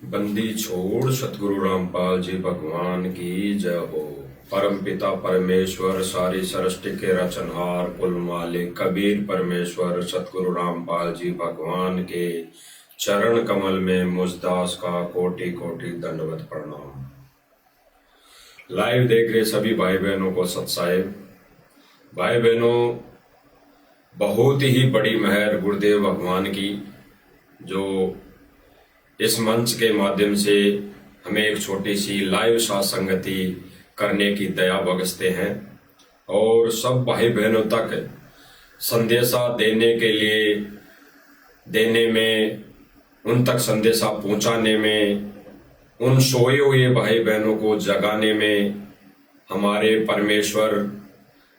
बंदी छोड़ सतगुरु रामपाल जी भगवान की जय हो। परम पिता परमेश्वर सारी सृष्टि के रचनहार कुल मालिक कबीर परमेश्वर सतगुरु रामपाल जी भगवान के चरण कमल में मुझदास का कोटि कोटि दंडवत प्रणाम। लाइव देख रहे सभी भाई बहनों को सत्साहेब। भाई बहनों, बहुत ही बड़ी मेहर गुरुदेव भगवान की, जो इस मंच के माध्यम से हमें एक छोटी सी लाइव सत्संगति करने की दया बख्शते हैं और सब भाई बहनों तक संदेशा देने के लिए, देने में, उन तक संदेशा पहुंचाने में, उन सोए हुए भाई बहनों को जगाने में हमारे परमेश्वर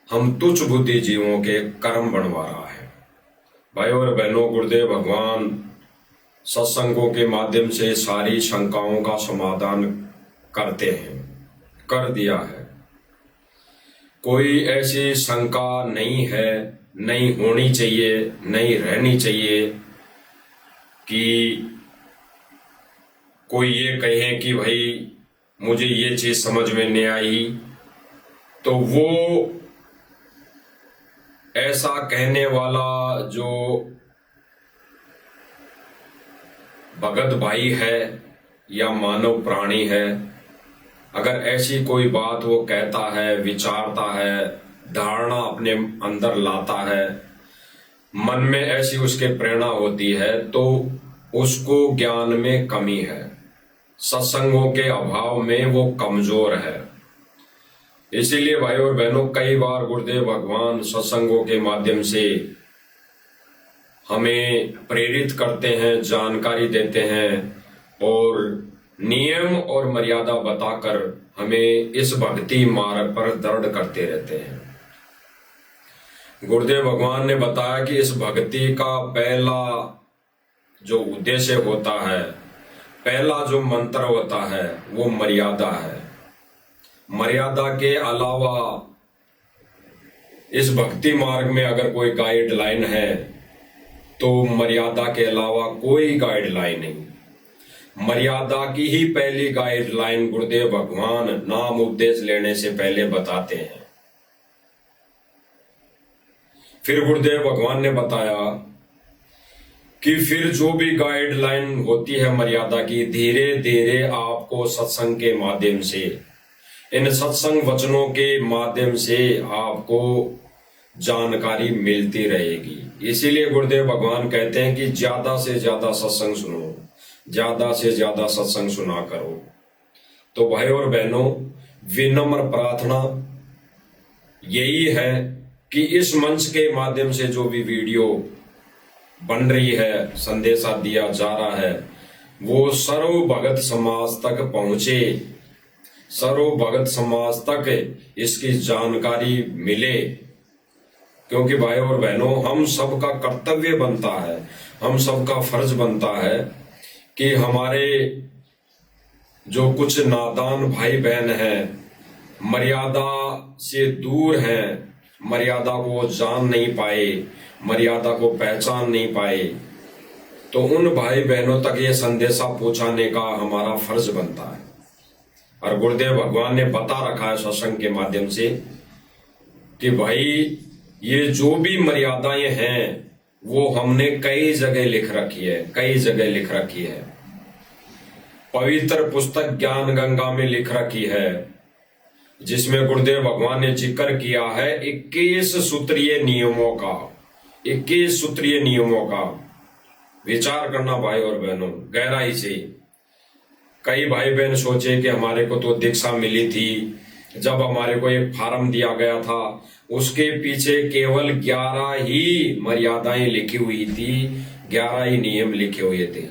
हम तुच्छ बुद्धि जीवों के कर्म बनवा रहा है। भाई और बहनों, गुरुदेव भगवान सत्संगों के माध्यम से सारी शंकाओं का समाधान करते हैं, कर दिया है। कोई ऐसी शंका नहीं है, नहीं होनी चाहिए, नहीं रहनी चाहिए कि कोई ये कहे कि भाई मुझे ये चीज समझ में नहीं आई, तो वो ऐसा कहने वाला जो भगत भाई है या मानव प्राणी है, अगर ऐसी कोई बात वो कहता है, विचारता है, धारणा अपने अंदर लाता है, मन में ऐसी उसके प्रेरणा होती है, तो उसको ज्ञान में कमी है, सत्संगों के अभाव में वो कमजोर है। इसीलिए भाई और बहनों, कई बार गुरुदेव भगवान सत्संगों के माध्यम से हमें प्रेरित करते हैं, जानकारी देते हैं और नियम और मर्यादा बताकर हमें इस भक्ति मार्ग पर दृढ़ करते रहते हैं। गुरुदेव भगवान ने बताया कि इस भक्ति का पहला जो उद्देश्य होता है, पहला जो मंत्र होता है, वो मर्यादा है। मर्यादा के अलावा इस भक्ति मार्ग में अगर कोई गाइडलाइन है तो मर्यादा के अलावा कोई गाइडलाइन नहीं। मर्यादा की ही पहली गाइडलाइन गुरुदेव भगवान नाम उपदेश लेने से पहले बताते हैं। फिर गुरुदेव भगवान ने बताया कि फिर जो भी गाइडलाइन होती है मर्यादा की, धीरे धीरे आपको सत्संग के माध्यम से, इन सत्संग वचनों के माध्यम से आपको जानकारी मिलती रहेगी। इसीलिए गुरुदेव भगवान कहते हैं कि ज्यादा से ज्यादा सत्संग सुनो, ज्यादा से ज्यादा सत्संग सुना करो। तो भाई और बहनों, विनम्र प्रार्थना यही है कि इस मंच के माध्यम से जो भी वीडियो बन रही है, संदेशा दिया जा रहा है, वो सर्व भगत समाज तक पहुंचे, सर्व भगत समाज तक इसकी जानकारी मिले। क्योंकि भाई और बहनों, हम सबका कर्तव्य बनता है, हम सबका फर्ज बनता है कि हमारे जो कुछ नादान भाई बहन हैं, मर्यादा से दूर हैं, मर्यादा को जान नहीं पाए, मर्यादा को पहचान नहीं पाए, तो उन भाई बहनों तक ये संदेशा पहुंचाने का हमारा फर्ज बनता है। और गुरुदेव भगवान ने बता रखा है सत्संग के माध्यम से कि भाई ये जो भी मर्यादाएं हैं वो हमने कई जगह लिख रखी है, कई जगह लिख रखी है। पवित्र पुस्तक ज्ञान गंगा में लिख रखी है, जिसमें गुरुदेव भगवान ने जिक्र किया है 21 सूत्रीय नियमों का। 21 सूत्रीय नियमों का विचार करना भाई और बहनों गहराई से। कई भाई बहन सोचे कि हमारे को तो दीक्षा मिली थी, जब हमारे को एक फार्म दिया गया था उसके पीछे केवल 11 ही मर्यादाएं लिखी हुई थी, 11 ही नियम लिखे हुए थे।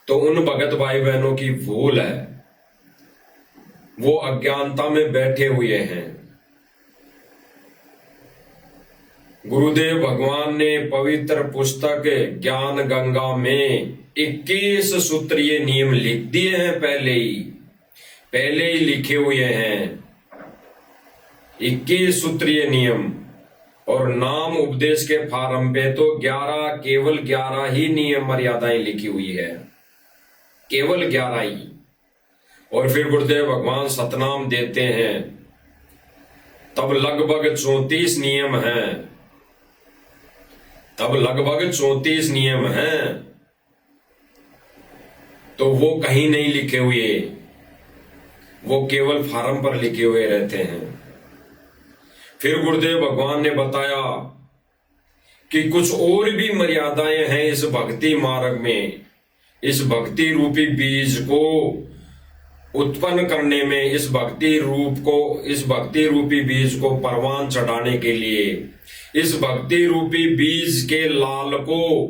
तो उन भगत भाई बहनों की भूल है, वो अज्ञानता में बैठे हुए हैं। गुरुदेव भगवान ने पवित्र पुस्तक ज्ञान गंगा में 21 सूत्रीय नियम लिख दिए हैं, पहले ही लिखे हुए हैं 21 सूत्रीय नियम। और नाम उपदेश के फार्म पे तो 11, केवल 11 ही नियम मर्यादाएं लिखी हुई है। केवल 11 ही। और फिर गुरुदेव भगवान सतनाम देते हैं, तब लगभग 34 नियम हैं, तब लगभग 34 नियम हैं। तो वो कहीं नहीं लिखे हुए, वो केवल फार्म पर लिखे हुए रहते हैं। फिर गुरुदेव भगवान ने बताया कि कुछ और भी मर्यादाएं हैं इस भक्ति मार्ग में, इस भक्ति रूपी बीज को उत्पन्न करने में, इस भक्ति रूपी बीज को परवान चढ़ाने के लिए, इस भक्ति रूपी बीज के लाल को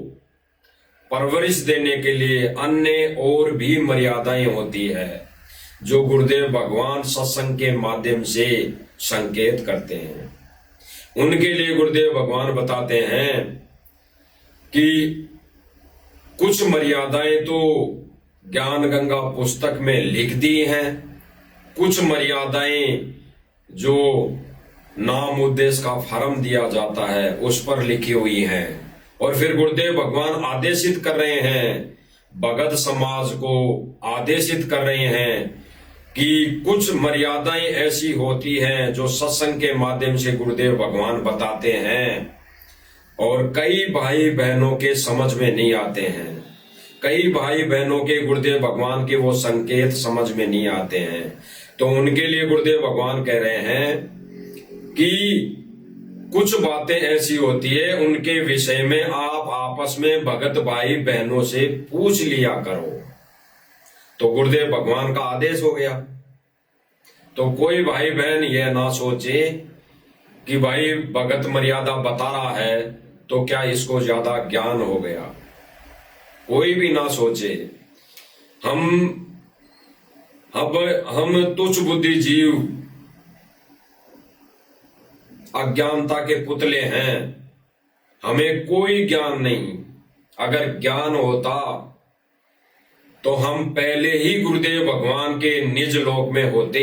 परवरिश देने के लिए अन्य और भी मर्यादाएं होती है, जो गुरुदेव भगवान सत्संग के माध्यम से संकेत करते हैं। उनके लिए गुरुदेव भगवान बताते हैं कि कुछ मर्यादाएं तो ज्ञान गंगा पुस्तक में लिख दी हैं, कुछ मर्यादाएं जो नाम उद्देश्य का फॉर्म दिया जाता है उस पर लिखी हुई हैं। और फिर गुरुदेव भगवान आदेशित कर रहे हैं, भगत समाज को आदेशित कर रहे हैं कि कुछ मर्यादाएं ऐसी होती हैं जो सत्संग के माध्यम से गुरुदेव भगवान बताते हैं और कई भाई बहनों के समझ में नहीं आते हैं, कई भाई बहनों के गुरुदेव भगवान के वो संकेत समझ में नहीं आते हैं। तो उनके लिए गुरुदेव भगवान कह रहे हैं कि कुछ बातें ऐसी होती है, उनके विषय में आप आपस में भगत भाई बहनों से पूछ लिया करो। तो गुरुदेव भगवान का आदेश हो गया। तो कोई भाई बहन यह ना सोचे कि भाई भगत मर्यादा बता रहा है तो क्या इसको ज्यादा ज्ञान हो गया, कोई भी ना सोचे। हम तुच्छ बुद्धि जीव अज्ञानता के पुतले हैं, हमें कोई ज्ञान नहीं। अगर ज्ञान होता तो हम पहले ही गुरुदेव भगवान के निज लोक में होते।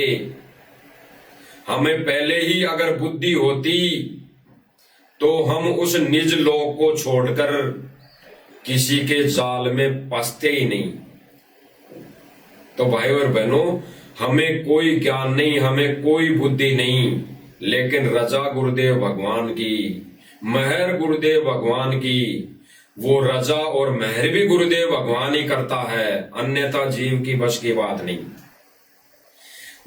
हमें पहले ही अगर बुद्धि होती तो हम उस निज लोक को छोड़कर किसी के जाल में फंसते ही नहीं। तो भाई और बहनों, हमें कोई ज्ञान नहीं, हमें कोई बुद्धि नहीं, लेकिन रजा गुरुदेव भगवान की, मेहर गुरुदेव भगवान की। वो रजा और मेहर भी गुरुदेव भगवान ही करता है, अन्यथा जीव की बस की बात नहीं।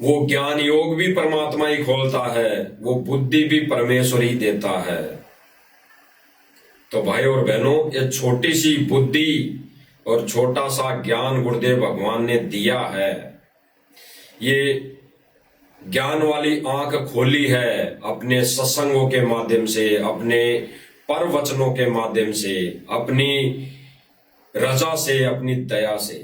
वो ज्ञान योग भी परमात्मा ही खोलता है, वो बुद्धि भी परमेश्वर ही देता है। तो भाई और बहनों, ये छोटी सी बुद्धि और छोटा सा ज्ञान गुरुदेव भगवान ने दिया है। ये ज्ञान वाली आंख खोली है अपने सत्संगों के माध्यम से, अपने पर वचनों के माध्यम से, अपनी रजा से, अपनी दया से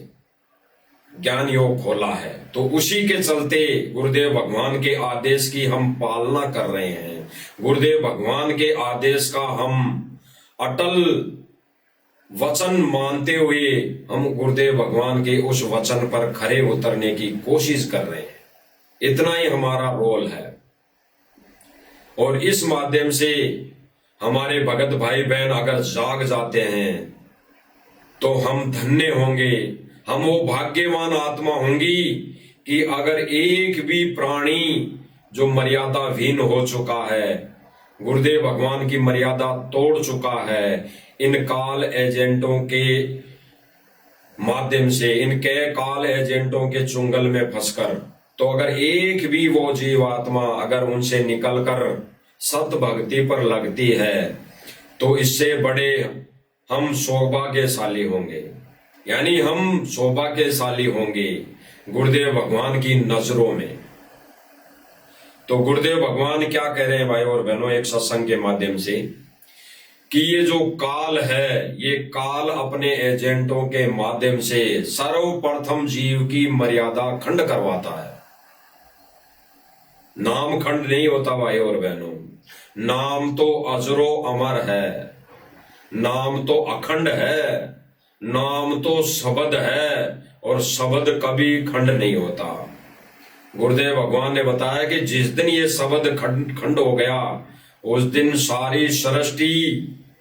ज्ञान योग खोला है। तो उसी के चलते गुरुदेव भगवान के आदेश की हम पालना कर रहे हैं। गुरुदेव भगवान के आदेश का हम अटल वचन मानते हुए हम गुरुदेव भगवान के उस वचन पर खरे उतरने की कोशिश कर रहे हैं। इतना ही हमारा रोल है। और इस माध्यम से हमारे भगत भाई बहन अगर जाग जाते हैं तो हम धन्य होंगे, हम वो भाग्यवान आत्मा होंगी कि अगर एक भी प्राणी जो मर्यादाहीन हो चुका है, गुरुदेव भगवान की मर्यादा तोड़ चुका है, इन काल एजेंटों के माध्यम से, इनके काल एजेंटों के चुंगल में फंसकर, तो अगर एक भी वो जीवात्मा अगर उनसे निकलकर सत भक्ति पर लगती है तो इससे बड़े हम सौभाग्यशाली होंगे। यानी हम सौभाग्यशाली होंगे गुरुदेव भगवान की नजरों में। तो गुरुदेव भगवान क्या कह रहे हैं भाई और बहनों एक सत्संग के माध्यम से, कि ये जो काल है, ये काल अपने एजेंटों के माध्यम से सर्वप्रथम जीव की मर्यादा खंड करवाता है। नाम खंड नहीं होता भाई और बहनों, नाम तो अजरो अमर है, नाम तो अखंड है, नाम तो शब्द है और शब्द कभी खंड नहीं होता। गुरुदेव भगवान ने बताया कि जिस दिन ये शब्द खंड हो गया उस दिन सारी सृष्टि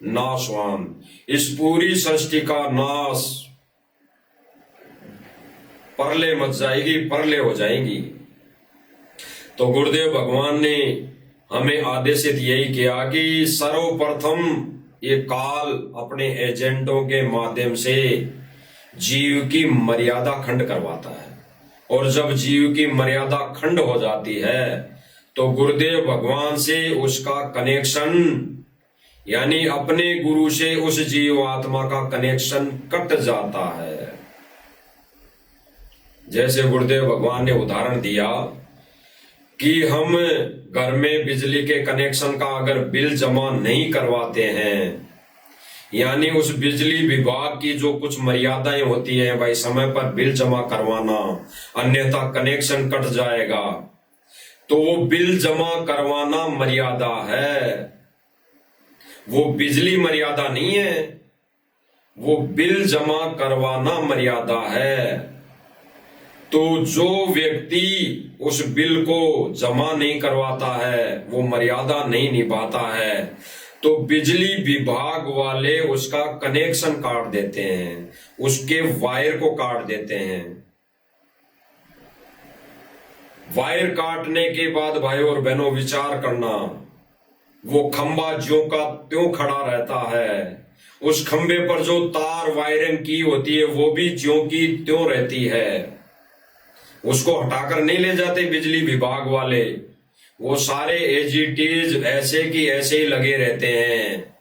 नाशवान, इस पूरी सृष्टि का नाश परले मच जाएगी, परले हो जाएंगी। तो गुरुदेव भगवान ने हमें आदेशित यही किया कि सर्वप्रथम ये काल अपने एजेंटों के माध्यम से जीव की मर्यादा खंड करवाता है, और जब जीव की मर्यादा खंड हो जाती है तो गुरुदेव भगवान से उसका कनेक्शन, यानी अपने गुरु से उस जीव आत्मा का कनेक्शन कट जाता है। जैसे गुरुदेव भगवान ने उदाहरण दिया कि हम घर में बिजली के कनेक्शन का अगर बिल जमा नहीं करवाते हैं, यानी उस बिजली विभाग की जो कुछ मर्यादाएं होती हैं, भाई समय पर बिल जमा करवाना, अन्यथा कनेक्शन कट जाएगा, तो वो बिल जमा करवाना मर्यादा है, वो बिजली मर्यादा नहीं है, वो बिल जमा करवाना मर्यादा है। तो जो व्यक्ति उस बिल को जमा नहीं करवाता है, वो मर्यादा नहीं निभाता है, तो बिजली विभाग वाले उसका कनेक्शन काट देते हैं, उसके वायर को काट देते हैं। वायर काटने के बाद भाई और बहनों विचार करना, वो खंबा ज्यों का त्यों खड़ा रहता है, उस खंबे पर जो तार वायरिंग की होती है वो भी ज्यों की त्यों रहती है, उसको हटाकर नहीं ले जाते बिजली विभाग वाले, वो सारे एज इट इज ऐसे की ऐसे ही लगे रहते हैं।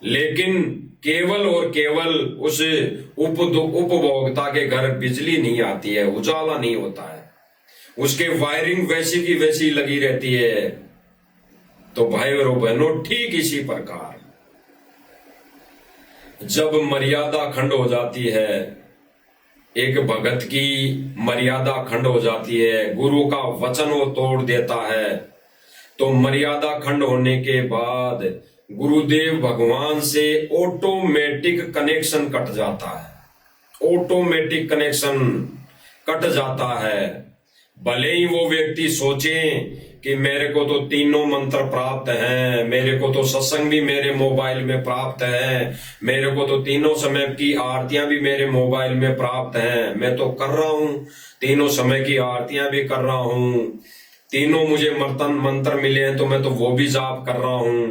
लेकिन केवल और केवल उस उपभोक्ता के घर बिजली नहीं आती है, उजाला नहीं होता है, उसके वायरिंग वैसी की वैसी लगी रहती है। तो भाई और बहनों ठीक इसी प्रकार जब मर्यादा खंड हो जाती है, एक भगत की मर्यादा खंड हो जाती है, गुरु का वचन वो तोड़ देता है, तो मर्यादा खंड होने के बाद गुरुदेव भगवान से ऑटोमेटिक कनेक्शन कट जाता है, ऑटोमेटिक कनेक्शन कट जाता है। भले ही वो व्यक्ति सोचे कि मेरे को तो तीनों मंत्र प्राप्त हैं, मेरे को तो सत्संग भी मेरे मोबाइल में प्राप्त है, मेरे को तो तीनों समय की आरतियां भी मेरे मोबाइल में प्राप्त हैं, मैं तो कर रहा हूं, तीनों समय की आरतियां भी कर रहा हूं, तीनों मुझे मंत्र मिले हैं तो मैं तो वो भी जाप कर रहा हूं,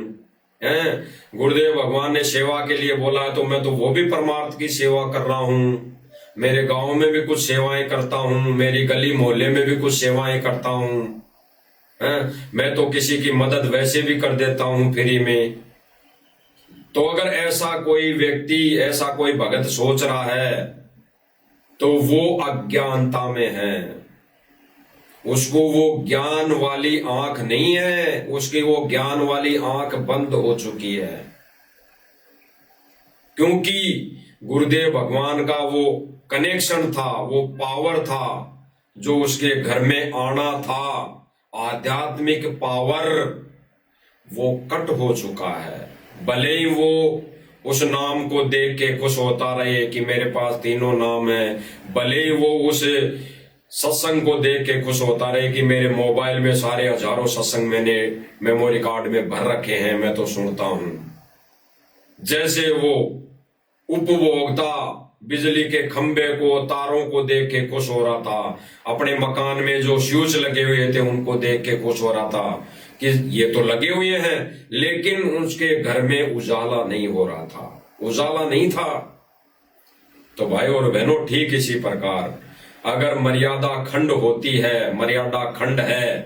हैं? गुरुदेव भगवान ने सेवा के लिए बोला है तो मैं तो वो भी परमार्थ की सेवा कर रहा हूं, मेरे गांव में भी कुछ सेवाएं करता हूं, मेरी गली मोहल्ले में भी कुछ सेवाएं करता हूं, मैं तो किसी की मदद वैसे भी कर देता हूं फ्री में। तो अगर ऐसा कोई व्यक्ति, ऐसा कोई भगत सोच रहा है तो वो अज्ञानता में है, उसको वो ज्ञान वाली आंख नहीं है, उसकी वो ज्ञान वाली आंख बंद हो चुकी है। क्योंकि गुरुदेव भगवान का वो कनेक्शन था, वो पावर था जो उसके घर में आना था, आध्यात्मिक पावर, वो कट हो चुका है। भले ही वो उस नाम को देख के खुश होता रहे कि मेरे पास तीनों नाम है, भले ही वो उस सत्संग को देख के खुश होता रहे कि मेरे मोबाइल में सारे हजारों सत्संग मैंने मेमोरी कार्ड में भर रखे हैं, मैं तो सुनता हूं। जैसे वो उपभोक्ता बिजली के खंबे को, तारों को देख के खुश हो रहा था, अपने मकान में जो स्विच लगे हुए थे उनको देख के खुश हो रहा था कि ये तो लगे हुए हैं, लेकिन उसके घर में उजाला नहीं हो रहा था, उजाला नहीं था। तो भाई और बहनों ठीक इसी प्रकार अगर मर्यादा खंड होती है, मर्यादा खंड है,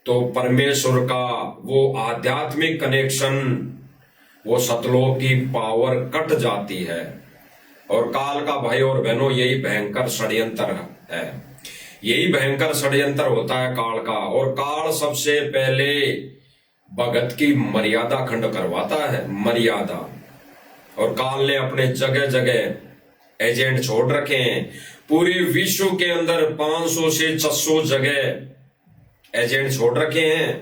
तो परमेश्वर का वो आध्यात्मिक कनेक्शन, वो सतलोक की पावर कट जाती है। और काल का भाई और बहनों यही भयंकर षड्यंत्र है, यही भयंकर षड्यंत्र होता है काल का। और काल सबसे पहले भगत की मर्यादा खंड करवाता है, मर्यादा। और काल ने अपने जगह जगह एजेंट छोड़ रखे हैं, पूरे विश्व के अंदर 500 से 600 जगह एजेंट छोड़ रखे हैं,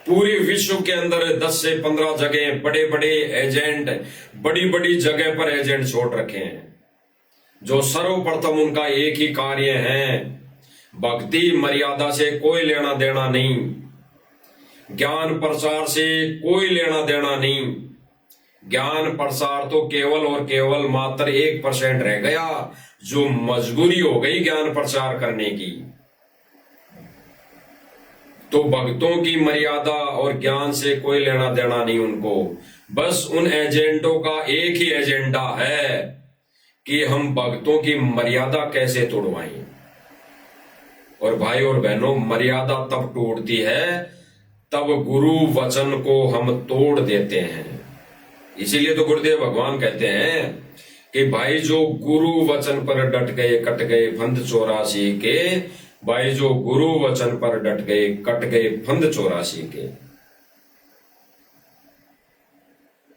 पूरे विश्व के अंदर 10 से 15 जगह बड़े बड़े एजेंट, बड़ी बड़ी जगह पर एजेंट छोड़ रखे हैं, जो सर्वप्रथम उनका एक ही कार्य है, भक्ति मर्यादा से कोई लेना देना नहीं, ज्ञान प्रचार से कोई लेना देना नहीं, ज्ञान प्रसार तो केवल और केवल मात्र 1% रह गया, जो मजबूरी हो गई ज्ञान प्रचार करने की। तो भक्तों की मर्यादा और ज्ञान से कोई लेना देना नहीं उनको, बस उन एजेंटों का एक ही एजेंडा है कि हम भक्तों की मर्यादा कैसे तोड़वाएं। और भाई और बहनों, मर्यादा तब टूटती है तब गुरु वचन को हम तोड़ देते हैं। इसीलिए तो गुरुदेव भगवान कहते हैं कि भाई जो गुरु वचन पर डट गए कट गए फंद 84 के, भाई जो गुरु वचन पर डट गए कट गए फंद 84 के।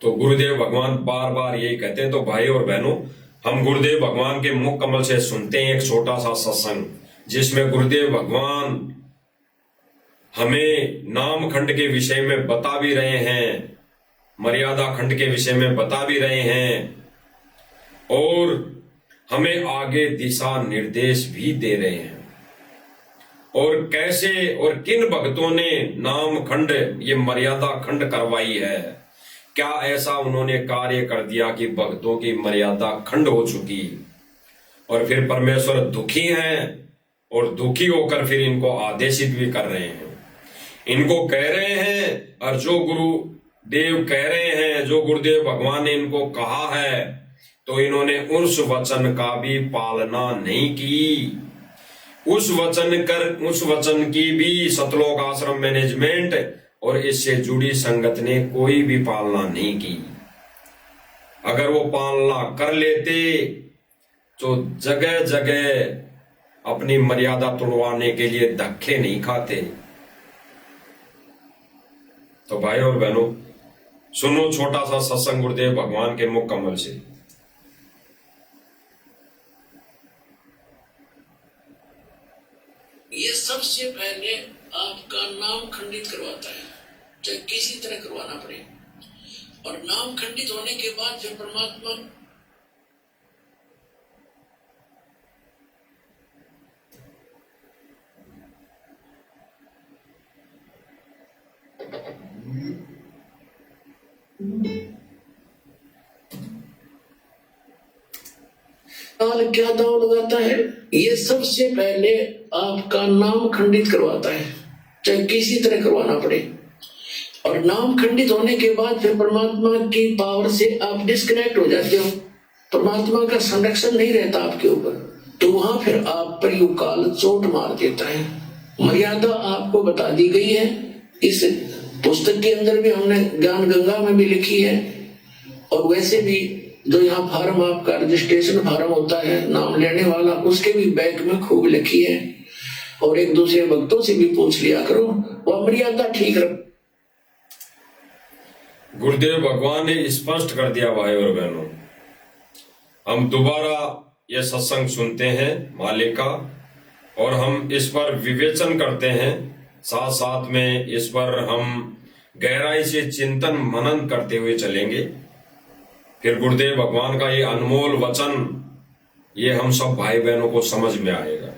तो गुरुदेव भगवान बार बार यही कहते हैं। तो भाई और बहनों, हम गुरुदेव भगवान के मुख कमल से सुनते हैं एक छोटा सा सत्संग, जिसमें गुरुदेव भगवान हमें नाम खंड के विषय में बता भी रहे हैं, मर्यादा खंड के विषय में बता भी रहे हैं, और हमें आगे दिशा निर्देश भी दे रहे हैं। और कैसे और किन भक्तों ने नाम खंड, ये मर्यादा खंड करवाई है, क्या ऐसा उन्होंने कार्य कर दिया कि भक्तों की मर्यादा खंड हो चुकी, और फिर परमेश्वर दुखी हैं और दुखी होकर फिर इनको आदेशित भी कर रहे हैं। इनको कह रहे हैं, और जो गुरुदेव कह रहे हैं, जो गुरुदेव भगवान ने इनको कहा है, तो इन्होंने उस वचन का भी पालना नहीं की। उस वचन की भी सतलोक आश्रम मैनेजमेंट और इससे जुड़ी संगत ने कोई भी पालना नहीं की। अगर वो पालना कर लेते तो जगह जगह अपनी मर्यादा तोड़वाने के लिए धक्के नहीं खाते। तो भाई और बहनों, सुनो छोटा सा सत्संग गुरुदेव भगवान के मुख कमल से। ये सबसे पहले आपका नाम खंडित करवाता है, चाहे किसी तरह करवाना पड़े, और नाम खंडित होने के बाद फिर परमात्मा क्या दाव लगाता है? ये सबसे पहले आपका नाम खंडित करवाता है, चाहे किसी तरह करवाना पड़े, और नाम खंडित होने के बाद फिर परमात्मा की पावर से आप डिस्कनेक्ट हो जाते हो। परमात्मा का संरक्षण नहीं रहता आपके ऊपर, तो वहां फिर आप पर युग काल चोट मार देता है। मर्यादा आपको बता दी गई है, इस पुस्तक के अंदर भी हमने ज्ञान गंगा में भी लिखी है, और वैसे भी जो यहाँ फार्म आपका रजिस्ट्रेशन फार्म होता है नाम लेने वाला, उसके भी बैक में खूब लिखी है। और एक दूसरे भक्तों से भी पूछ लिया करो, वह मर्यादा ठीक रख। गुरुदेव भगवान ने स्पष्ट कर दिया भाई और बहनों। हम दोबारा ये सत्संग सुनते हैं मालिक का, और हम इस पर विवेचन करते हैं, साथ साथ में इस पर हम गहराई से चिंतन मनन करते हुए चलेंगे। फिर गुरुदेव भगवान का ये अनमोल वचन, ये हम सब भाई बहनों को समझ में आएगा।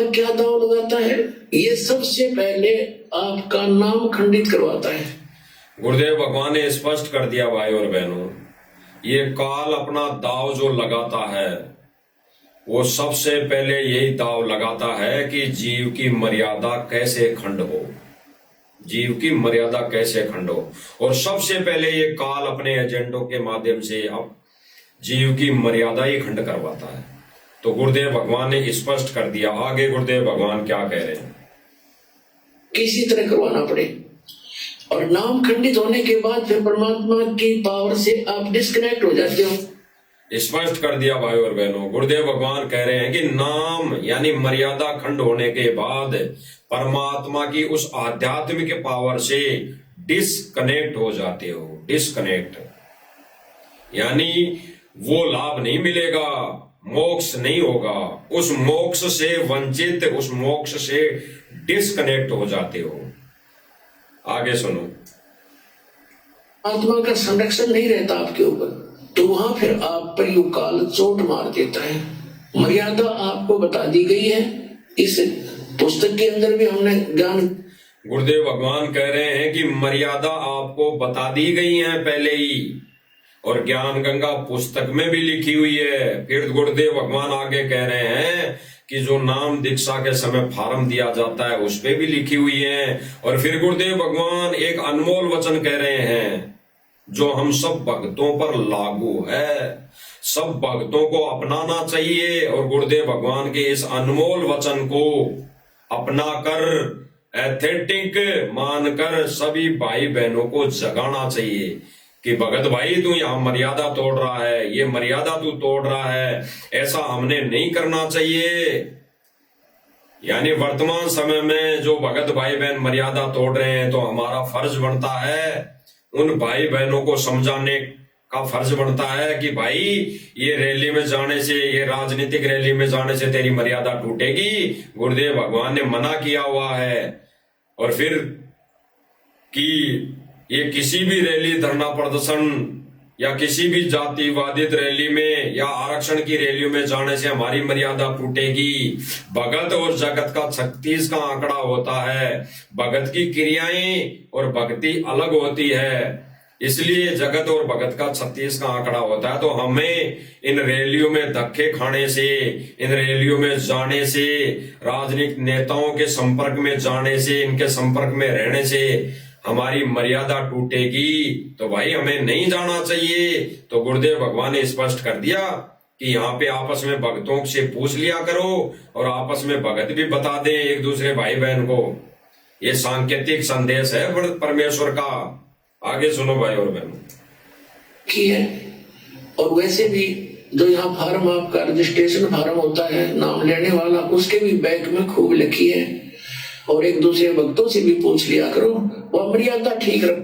क्या दाव लगाता है? ये सबसे पहले आपका नाम खंडित करवाता है। गुरुदेव भगवान ने स्पष्ट कर दिया भाई और बहनों, ये काल अपना दाव जो लगाता है, वो सबसे पहले यही दाव लगाता है कि जीव की मर्यादा कैसे खंड हो, जीव की मर्यादा कैसे खंड हो। और सबसे पहले ये काल अपने एजेंडों के माध्यम से अब जीव की मर्यादा ही खंड करवाता है। तो गुरुदेव भगवान ने स्पष्ट कर दिया। आगे गुरुदेव भगवान क्या कह रहे हैं? किसी तरह करवाना पड़े, और नाम खंडित होने के बाद फिर परमात्मा की पावर से आप डिस्कनेक्ट हो जाते हो। स्पष्ट कर दिया भाई और बहनों। गुरुदेव भगवान कह रहे हैं कि नाम यानी मर्यादा खंड होने के बाद परमात्मा की उस आध्यात्मिक पावर से डिस्कनेक्ट हो जाते हो। डिस्कनेक्ट यानी वो लाभ नहीं मिलेगा, मोक्ष नहीं होगा, उस मोक्ष से वंचित, उस मोक्ष से डिस्कनेक्ट हो जाते हो। आगे सुनो। आत्मा का संरक्षण नहीं रहता आपके ऊपर, तो वहां फिर आप पर युग काल चोट मार देता है। मर्यादा आपको बता दी गई है, इस पुस्तक के अंदर भी हमने ज्ञान। गुरुदेव भगवान कह रहे हैं कि मर्यादा आपको बता दी गई है पहले ही, और ज्ञान गंगा पुस्तक में भी लिखी हुई है। फिर गुरुदेव भगवान आगे कह रहे हैं कि जो नाम दीक्षा के समय फार्म दिया जाता है उस पे भी लिखी हुई है। और फिर गुरुदेव भगवान एक अनमोल वचन कह रहे हैं जो हम सब भक्तों पर लागू है, सब भक्तों को अपनाना चाहिए और गुरुदेव भगवान के इस अनमोल वचन को अपनाकर एथेंटिक मानकर सभी भाई बहनों को जगाना चाहिए कि भगत भाई तू यहाँ मर्यादा तोड़ रहा है, ये मर्यादा तू तोड़ रहा है, ऐसा हमने नहीं करना चाहिए। यानी वर्तमान समय में जो भगत भाई बहन मर्यादा तोड़ रहे हैं तो हमारा फर्ज बनता है, उन भाई बहनों को समझाने का फर्ज बनता है कि भाई ये रैली में जाने से, ये राजनीतिक रैली में जाने से तेरी मर्यादा टूटेगी, गुरुदेव भगवान ने मना किया हुआ है। और फिर कि ये किसी भी रैली, धरना प्रदर्शन या किसी भी जातिवादित रैली में या आरक्षण की रैलियों में जाने से हमारी मर्यादा टूटेगी। भगत और जगत का 36 का आंकड़ा होता है, भगत की क्रियाएं और भक्ति अलग होती है, इसलिए जगत और भगत का 36 का आंकड़ा होता है। तो हमें इन रैलियों में धक्के खाने से, इन रैलियों में जाने से, राजनीतिक नेताओं के संपर्क में जाने से, इनके संपर्क में रहने से हमारी मर्यादा टूटेगी, तो भाई हमें नहीं जाना चाहिए। तो गुरुदेव भगवान ने स्पष्ट कर दिया कि यहाँ पे आपस में भक्तों से पूछ लिया करो और आपस में भगत भी बता दें एक दूसरे भाई बहन को। ये सांकेतिक संदेश है परमेश्वर का। आगे सुनो भाई और बहनों की है। और वैसे भी जो यहाँ फार्म आपका रजिस्ट्रेशन फार्म होता है नाम लेने वाला, उसके भी बैग में खूब लिखी है। और एक दूसरे भक्तों से भी पूछ लिया करो, वह मर्यादा ठीक रख।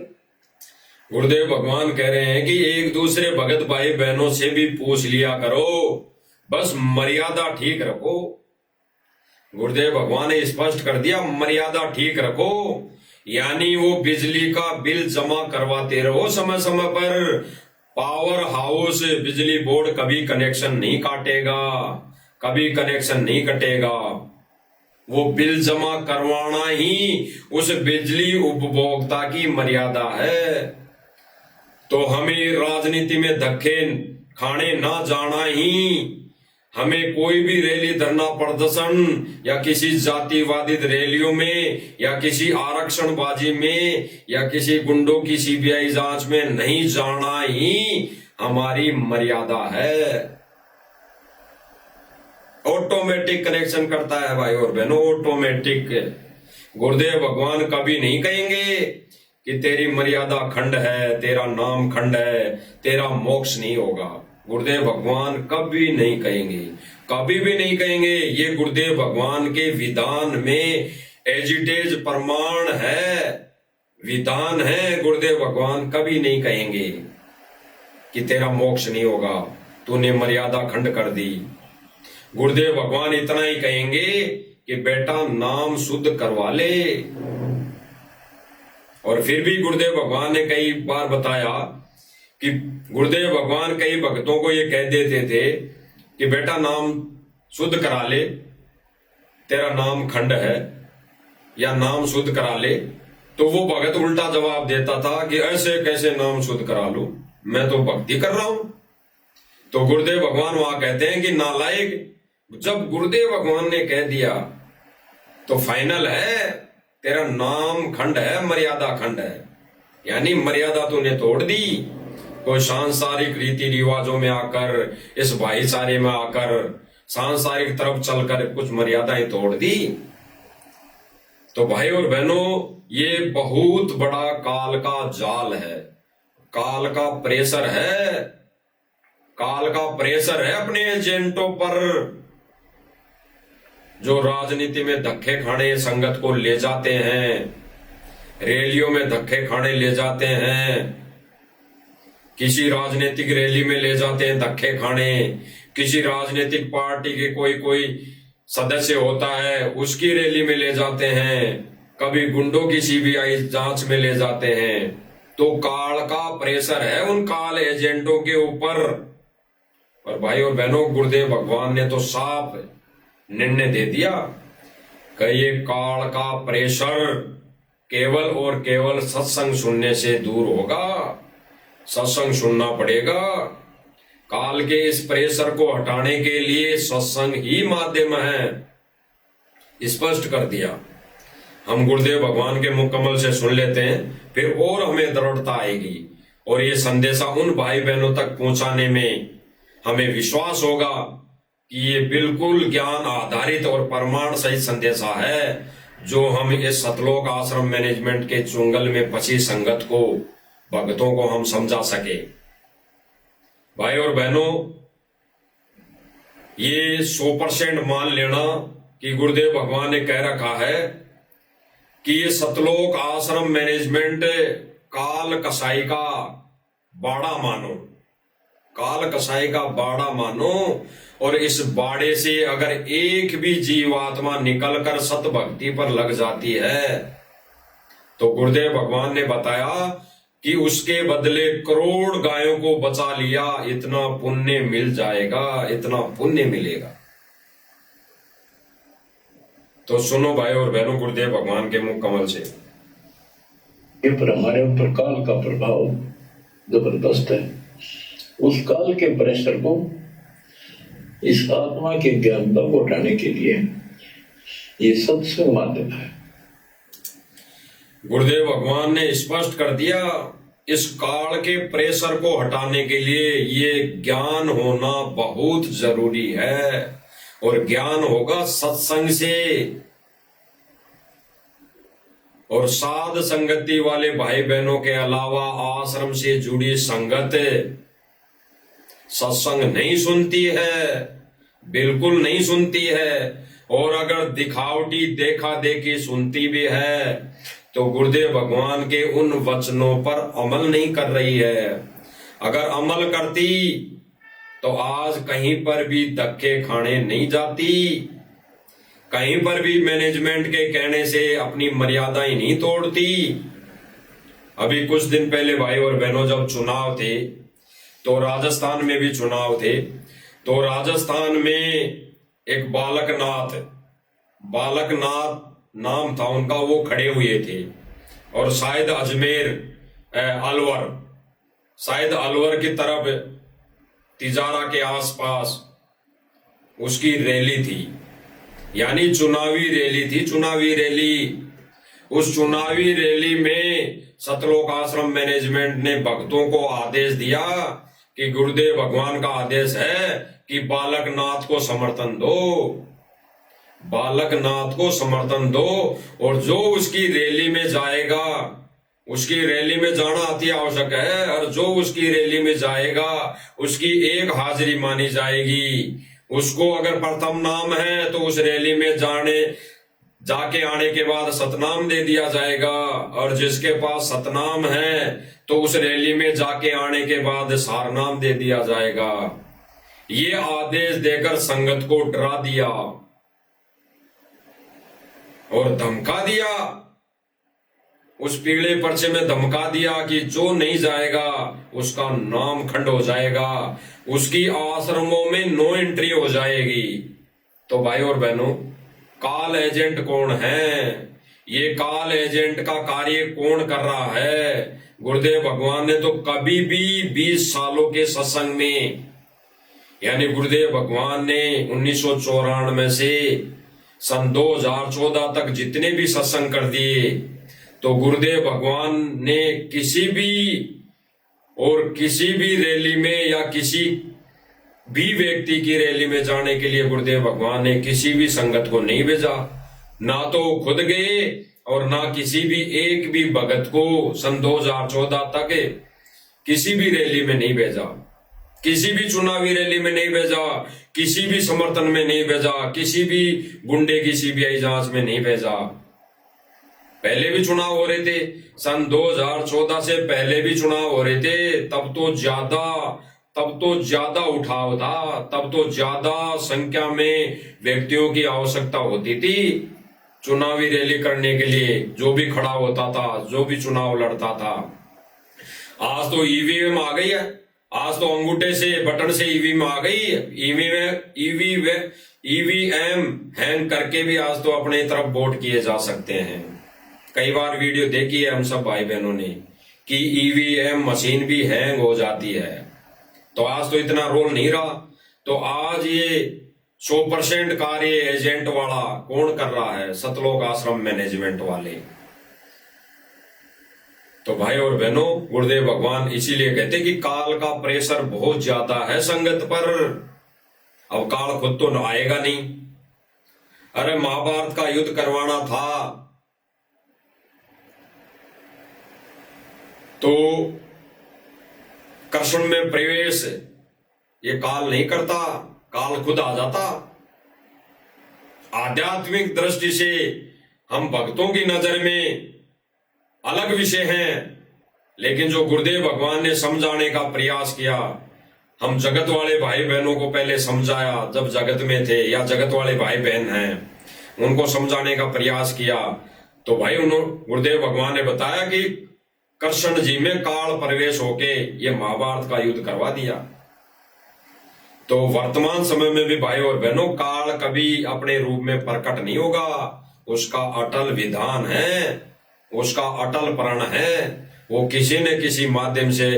गुरुदेव भगवान कह रहे हैं कि एक दूसरे भगत भाई बहनों से भी पूछ लिया करो, बस मर्यादा ठीक रखो। गुरुदेव भगवान ने स्पष्ट कर दिया मर्यादा ठीक रखो, यानी वो बिजली का बिल जमा करवाते रहो समय समय पर। पावर हाउस बिजली बोर्ड कभी कनेक्शन नहीं काटेगा, कभी कनेक्शन नहीं कटेगा। वो बिल जमा करवाना ही उस बिजली उपभोक्ता की मर्यादा है। तो हमें राजनीति में धक्के खाने ना जाना ही, हमें कोई भी रैली, धरना प्रदर्शन या किसी जातिवादी रैलियों में या किसी आरक्षणबाजी में या किसी गुंडों की सीबीआई जांच में नहीं जाना ही हमारी मर्यादा है। ऑटोमेटिक कनेक्शन करता है भाई और बहनों, ऑटोमेटिक। गुरुदेव भगवान कभी नहीं कहेंगे कि तेरी मर्यादा खंड है, तेरा नाम खंड है, तेरा मोक्ष नहीं होगा। गुरुदेव भगवान कभी नहीं कहेंगे, कभी भी नहीं कहेंगे। ये गुरुदेव भगवान के विधान में एजिटेज प्रमाण है, विधान है। गुरुदेव भगवान कभी नहीं कहेंगे कि तेरा मोक्ष नहीं होगा, तूने मर्यादा खंड कर दी। गुरुदेव भगवान इतना ही कहेंगे कि बेटा नाम शुद्ध करवा ले। और फिर भी गुरुदेव भगवान ने कई बार बताया कि गुरुदेव भगवान कई भक्तों को ये कह देते थे कि बेटा नाम शुद्ध करा ले, तेरा नाम खंड है, या नाम शुद्ध करा ले। तो वो भगत उल्टा जवाब देता था कि ऐसे कैसे नाम शुद्ध करा लूं, मैं तो भक्ति कर रहा हूं। तो गुरुदेव भगवान वहां कहते हैं कि नालायक, जब गुरुदेव भगवान ने कह दिया तो फाइनल है, तेरा नाम खंड है, मर्यादा खंड है, यानी मर्यादा तूने तोड़ दी। कोई सांसारिक रीति रिवाजों में आकर, इस भाईचारे में आकर, सांसारिक तरफ चलकर कुछ मर्यादाएं तोड़ दी। तो भाई और बहनों, ये बहुत बड़ा काल का जाल है, काल का प्रेशर है, काल का प्रेशर है अपने एजेंटों पर, जो राजनीति में धक्के खाने संगत को ले जाते हैं, रैलियों में धक्के खाने ले जाते हैं, किसी राजनीतिक रैली में ले जाते हैं धक्के खाने, किसी राजनीतिक पार्टी के कोई सदस्य होता है उसकी रैली में ले जाते हैं, कभी गुंडों की सीबीआई जांच में ले जाते हैं। तो काल का प्रेशर है उन काल एजेंटों के ऊपर। और भाई और बहनों, गुरुदेव भगवान ने तो साफ निर्णय दे दिया कि ये काल का प्रेशर केवल और केवल सत्संग सुनने से दूर होगा। सत्संग सुनना पड़ेगा। काल के इस प्रेशर को हटाने के लिए सत्संग ही माध्यम है, स्पष्ट कर दिया। हम गुरुदेव भगवान के मुख कमल से सुन लेते हैं, फिर और हमें दृढ़ता आएगी और ये संदेशा उन भाई बहनों तक पहुंचाने में हमें विश्वास होगा कि ये बिल्कुल ज्ञान आधारित और प्रमाण सहित संदेशा है, जो हम इस सतलोक आश्रम मैनेजमेंट के चुंगल में फंसी संगत को, भक्तों को हम समझा सके। भाई और बहनों, ये 100% मान लेना कि गुरुदेव भगवान ने कह रखा है कि ये सतलोक आश्रम मैनेजमेंट काल कसाई का बाड़ा मानो, काल कसाई का बाड़ा मानो, और इस बाड़े से अगर एक भी जीवात्मा निकलकर सत भक्ति पर लग जाती है तो गुरुदेव भगवान ने बताया कि उसके बदले करोड़ गायों को बचा लिया, इतना पुण्य मिल जाएगा, इतना पुण्य मिलेगा। तो सुनो भाई और बहनों, गुरुदेव भगवान के मुख कमल से। ये पर हमारे ऊपर काल का प्रभाव जबरदस्त है। उस काल के प्रेशर को इस आत्मा के ज्ञानता को उठाने के लिए ये सत्संग माध्यम है। गुरुदेव भगवान ने स्पष्ट कर दिया, इस काल के प्रेशर को हटाने के लिए ये ज्ञान होना बहुत जरूरी है, और ज्ञान होगा सत्संग से। और साध संगति वाले भाई बहनों के अलावा आश्रम से जुड़ी संगत सत्संग नहीं सुनती है, बिल्कुल नहीं सुनती है। और अगर दिखावटी देखा देखी सुनती भी है तो गुरुदेव भगवान के उन वचनों पर अमल नहीं कर रही है। अगर अमल करती तो आज कहीं पर भी धक्के खाने नहीं जाती, कहीं पर भी मैनेजमेंट के कहने से अपनी मर्यादाएं नहीं तोड़ती। अभी कुछ दिन पहले भाई और बहनों, जब चुनाव थे तो राजस्थान में भी चुनाव थे, तो राजस्थान में एक बालकनाथ नाम था उनका, वो खड़े हुए थे, और शायद अजमेर अलवर की तरफ तिजारा के आसपास उसकी रैली थी, यानी चुनावी रैली थी, चुनावी रैली। उस चुनावी रैली में सतलोक आश्रम मैनेजमेंट ने भक्तों को आदेश दिया कि गुरुदेव भगवान का आदेश है कि बालकनाथ को समर्थन दो, बालकनाथ को समर्थन दो, और जो उसकी रैली में जाएगा, उसकी रैली में जाना अति आवश्यक है, और जो उसकी रैली में जाएगा उसकी एक हाजिरी मानी जाएगी। उसको अगर प्रथम नाम है तो उस रैली में जाके आने के बाद सतनाम दे दिया जाएगा, और जिसके पास सतनाम है तो उस रैली में जाके आने के बाद सारनाम दे दिया जाएगा। ये आदेश देकर संगत को डरा दिया और धमका दिया, उस पीले पर्चे में धमका दिया कि जो नहीं जाएगा उसका नाम खंड हो जाएगा, उसकी आश्रमों में नो एंट्री हो जाएगी। तो भाई और बहनों, काल एजेंट कौन है? ये काल एजेंट का कार्य कौन कर रहा है? गुरुदेव भगवान ने तो कभी भी 20 सालों के सत्संग में, यानी गुरुदेव भगवान ने 1994 से सन 2014 तक जितने भी सत्संग कर दिए, तो गुरुदेव भगवान ने किसी भी रैली में या किसी भी व्यक्ति की रैली में जाने के लिए गुरुदेव भगवान ने किसी भी संगत को नहीं भेजा। ना तो खुद गए और ना किसी भी एक भी भगत को सन 2014 तक किसी भी रैली में नहीं भेजा, किसी भी चुनावी रैली में नहीं भेजा, किसी भी समर्थन में नहीं भेजा, किसी भी गुंडे की सीबीआई जांच में नहीं भेजा। पहले भी चुनाव हो रहे थे, सन 2014 से पहले भी चुनाव हो रहे थे, तब तो ज्यादा उठाव था, तब तो ज्यादा संख्या में व्यक्तियों की आवश्यकता होती थी चुनावी रैली करने के लिए, जो भी खड़ा होता था, जो भी चुनाव लड़ता था। आज तो ईवीएम आ गई है, आज तो अंगूठे से बटन से ईवीएम आ गई। ईवीएम हैंग करके भी आज तो अपने तरफ वोट किए जा सकते हैं। कई बार वीडियो देखी है हम सब भाई बहनों ने कि ईवीएम मशीन भी हैंग हो जाती है। तो आज तो इतना रोल नहीं रहा, तो आज ये 100% कार्य एजेंट वाला कौन कर रहा है? सतलोक आश्रम मैनेजमेंट वाले। तो भाई और बहनों, गुरुदेव भगवान इसीलिए कहते कि काल का प्रेशर बहुत ज्यादा है संगत पर। अब काल खुद तो आएगा नहीं। अरे महाभारत का युद्ध करवाना था तो कृष्ण में प्रवेश ये काल नहीं करता, काल खुद आ जाता। आध्यात्मिक दृष्टि से हम भक्तों की नजर में अलग विषय हैं, लेकिन जो गुरुदेव भगवान ने समझाने का प्रयास किया, हम जगत वाले भाई बहनों को पहले समझाया जब जगत में थे, या जगत वाले भाई बहन हैं उनको समझाने का प्रयास किया। तो भाई गुरुदेव भगवान ने बताया कि कृष्ण जी में काल प्रवेश होके ये महाभारत का युद्ध करवा दिया। तो वर्तमान समय में भी भाई और बहनों, काल कभी अपने रूप में प्रकट नहीं होगा। उसका अटल विधान है, उसका अटल प्रण है। वो किसी न किसी माध्यम से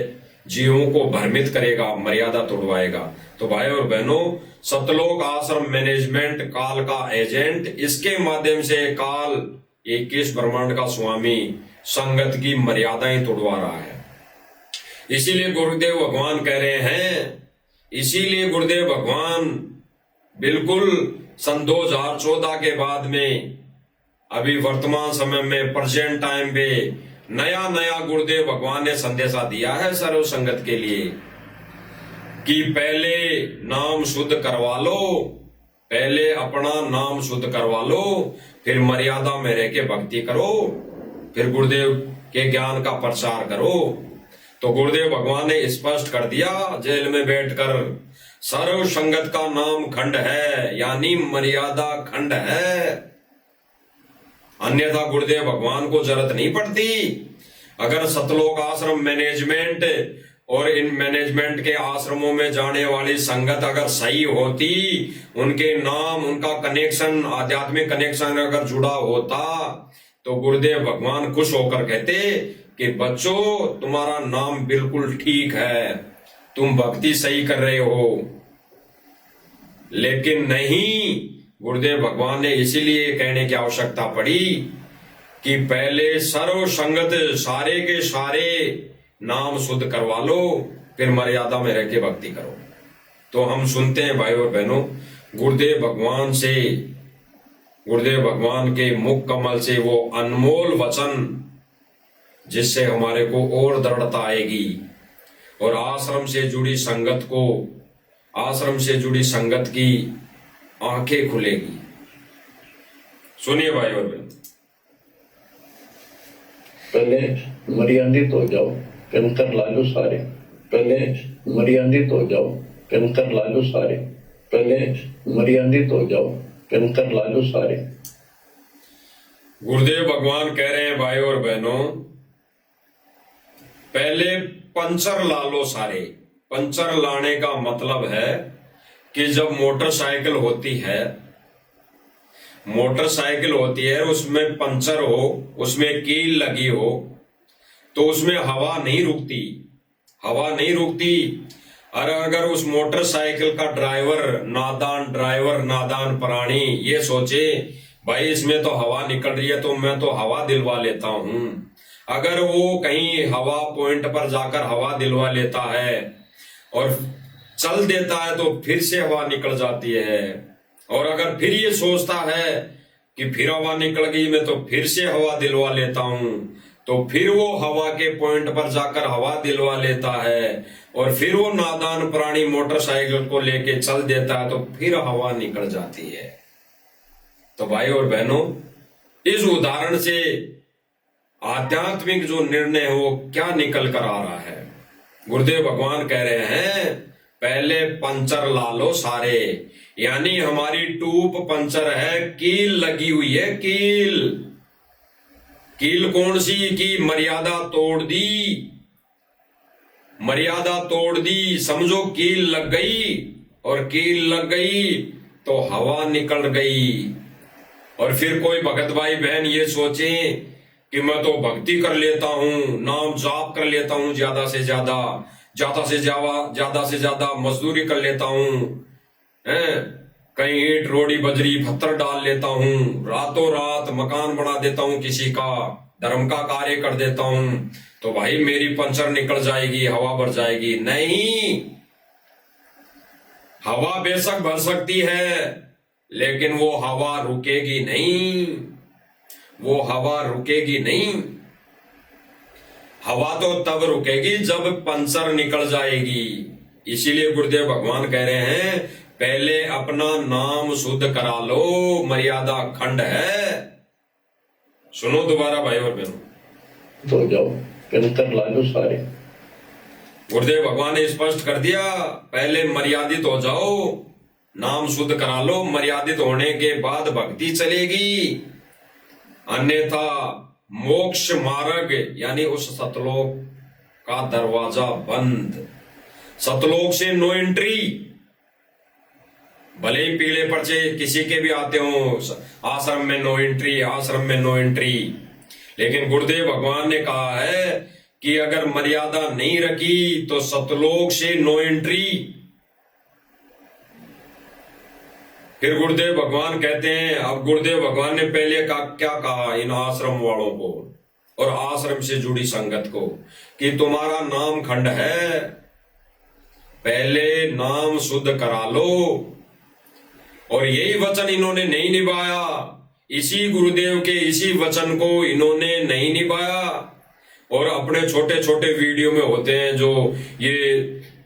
जीवों को भ्रमित करेगा, मर्यादा तोड़वाएगा। तो भाई और बहनों, सतलोक आश्रम मैनेजमेंट काल का एजेंट, इसके माध्यम से काल 21 ब्रह्मांड का स्वामी संगत की मर्यादाएं तोड़वा रहा है। इसीलिए गुरुदेव भगवान कह रहे हैं, इसीलिए गुरुदेव भगवान बिल्कुल सन 2014 के बाद में, अभी वर्तमान समय में प्रेजेंट टाइम पे नया नया गुरुदेव भगवान ने संदेशा दिया है सर्व संगत के लिए कि पहले नाम शुद्ध करवा लो, पहले अपना नाम शुद्ध करवा लो, फिर मर्यादा में रह के भक्ति करो, फिर गुरुदेव के ज्ञान का प्रचार करो। तो गुरुदेव भगवान ने स्पष्ट कर दिया जेल में बैठकर, सर्व संगत का नाम खंड है, यानी मर्यादा खंड है। अन्यथा गुरुदेव भगवान को जरूरत नहीं पड़ती। अगर सतलोक आश्रम मैनेजमेंट और इन मैनेजमेंट के आश्रमों में जाने वाली संगत अगर सही होती, उनके नाम, उनका कनेक्शन, आध्यात्मिक कनेक्शन अगर जुड़ा होता, तो गुरुदेव भगवान खुश होकर कहते कि बच्चों, तुम्हारा नाम बिल्कुल ठीक है, तुम भक्ति सही कर रहे हो। लेकिन नहीं, गुरुदेव भगवान ने इसीलिए कहने की आवश्यकता पड़ी कि पहले सर्व संगत सारे के सारे नाम शुद्ध करवा लो, फिर मर्यादा में रह के भक्ति करो। तो हम सुनते हैं भाई और बहनों, गुरुदेव भगवान से, गुरुदेव भगवान के मुख कमल से वो अनमोल वचन, जिससे हमारे को और दृढ़ता आएगी और आश्रम से जुड़ी संगत को, आश्रम से जुड़ी संगत की आंखें खुलेगी। सुनिए भाई और बहन, पहले मर्यादित हो जाओ, कंकर ला लो सारे। पहले मर्यादित हो जाओ, कंकर ला लो सारे। पहले मर्यादित हो जाओ, कंकर ला लो सारे। गुरुदेव भगवान कह रहे हैं भाई और बहनों, पहले पंचर ला लो सारे। पंचर लाने का मतलब है कि जब मोटरसाइकिल होती है, मोटरसाइकिल होती है, उसमें पंचर हो, उसमें कील लगी हो, तो उसमें हवा नहीं रुकती, हवा नहीं रुकती। और अगर उस मोटरसाइकिल का ड्राइवर, नादान प्राणी ये सोचे भाई इसमें तो हवा निकल रही है तो मैं तो हवा दिलवा लेता हूं, अगर वो कहीं हवा पॉइंट पर जाकर हवा दिलवा लेता है और चल देता है तो फिर से हवा निकल जाती है, और अगर फिर ये सोचता है कि फिर हवा निकल गई, मैं तो फिर से हवा दिलवा लेता हूं, तो फिर वो हवा के पॉइंट पर जाकर हवा दिलवा लेता है, और फिर वो नादान प्राणी मोटरसाइकिल को लेके चल देता है तो फिर हवा निकल जाती है। तो भाई और बहनों, इस उदाहरण से आध्यात्मिक जो निर्णय है वो क्या निकल कर आ रहा है? गुरुदेव भगवान कह रहे हैं पहले पंचर ला लो सारे, यानी हमारी ट्यूब पंचर है, कील लगी हुई है, कील। कील कौन सी? की मर्यादा तोड़ दी, मर्यादा तोड़ दी, समझो कील लग गई, और कील लग गई तो हवा निकल गई। और फिर कोई भगत भाई बहन ये सोचे कि मैं तो भक्ति कर लेता हूं, नाम जाप कर लेता हूं, ज्यादा से ज्यादा मजदूरी कर लेता हूं, कहीं ईंट रोड़ी बजरी पत्थर डाल लेता हूं, रातों रात मकान बना देता हूं, किसी का धर्म का कार्य कर देता हूं, तो भाई मेरी पंचर निकल जाएगी, हवा भर जाएगी। नहीं, हवा बेशक भर सकती है, लेकिन वो हवा रुकेगी नहीं, वो हवा रुकेगी नहीं। हवा तो तब रुकेगी जब पंचर निकल जाएगी। इसीलिए गुरुदेव भगवान कह रहे हैं, पहले अपना नाम शुद्ध करा लो, मर्यादा खंड है। सुनो दोबारा भाई और बहनों, तो जाओ पेंटर ला लो सारे। गुरुदेव भगवान ने स्पष्ट कर दिया, पहले मर्यादित हो जाओ, नाम शुद्ध करा लो, मर्यादित होने के बाद भक्ति चलेगी, अन्यथा मोक्ष मार्ग यानी उस सतलोक का दरवाजा बंद। सतलोक से नो एंट्री। भले ही पीले पर्चे किसी के भी आते हो, आश्रम में नो एंट्री, आश्रम में नो एंट्री, लेकिन गुरुदेव भगवान ने कहा है कि अगर मर्यादा नहीं रखी तो सतलोक से नो एंट्री। फिर गुरुदेव भगवान कहते हैं, अब गुरुदेव भगवान ने पहले क्या कहा इन आश्रम वालों को और आश्रम से जुड़ी संगत को, कि तुम्हारा नाम खंड है, पहले नाम शुद्ध करा लो। और यही वचन इन्होंने नहीं निभाया, इसी गुरुदेव के इसी वचन को इन्होंने नहीं निभाया, और अपने छोटे छोटे वीडियो में होते हैं जो ये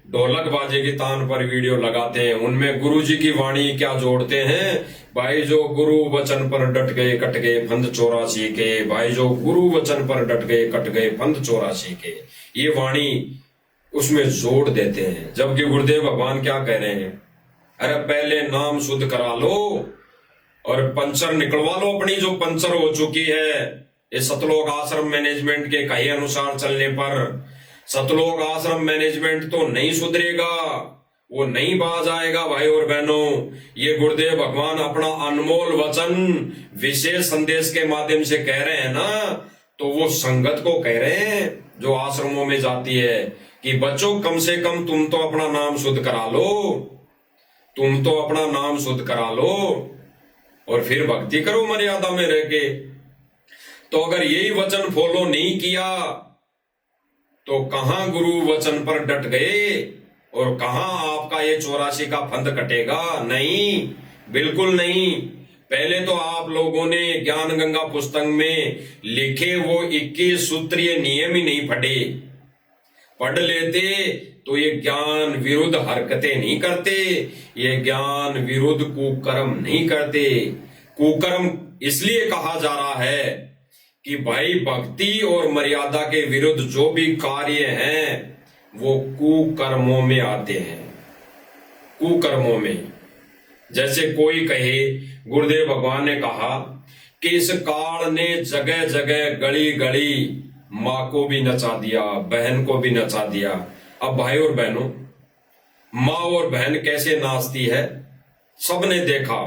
ढोलक बाजे की तान पर वीडियो लगाते हैं, उनमें गुरु जी की वाणी क्या जोड़ते हैं, भाई जो गुरु वचन पर डट गए कट गए फंद 84 के, भाई जो गुरु वचन पर डट गए कट गए फंद 84 के, ये वाणी उसमें जोड़ देते हैं। जबकि गुरुदेव भगवान क्या कह रहे हैं, अरे पहले नाम शुद्ध करा लो और पंचर निकलवा लो अपनी, जो पंचर हो चुकी है इस सतलोक आश्रम मैनेजमेंट के कहे अनुसार चलने पर। सतलोक आश्रम मैनेजमेंट तो नहीं सुधरेगा, वो नहीं बाज आएगा भाई और बहनों। ये गुरुदेव भगवान अपना अनमोल वचन विशेष संदेश के माध्यम से कह रहे हैं ना, तो वो संगत को कह रहे हैं जो आश्रमों में जाती है कि बच्चों कम से कम तुम तो अपना नाम शुद्ध करा लो, तुम तो अपना नाम शुद्ध करा लो और फिर भक्ति करो मर्यादा में रह के। तो अगर यही वचन फॉलो नहीं किया तो कहां गुरु वचन पर डट गए और कहां आपका ये 84 का फंद कटेगा? नहीं, बिल्कुल नहीं। पहले तो आप लोगों ने ज्ञान गंगा पुस्तक में लिखे वो 21 सूत्रीय नियम ही नहीं पढ़ लेते तो ये ज्ञान विरुद्ध हरकतें नहीं करते, ये ज्ञान विरुद्ध कुकर्म नहीं करते। कुकर्म इसलिए कहा जा रहा है कि भाई भक्ति और मर्यादा के विरुद्ध जो भी कार्य हैं वो कुकर्मों में आते हैं। कुकर्मों में जैसे कोई कहे, गुरुदेव भगवान ने कहा कि इस काल ने जगह जगह गली गली माँ को भी नचा दिया, बहन को भी नचा दिया। अब भाई और बहनों, माँ और बहन कैसे नाचती है सबने देखा,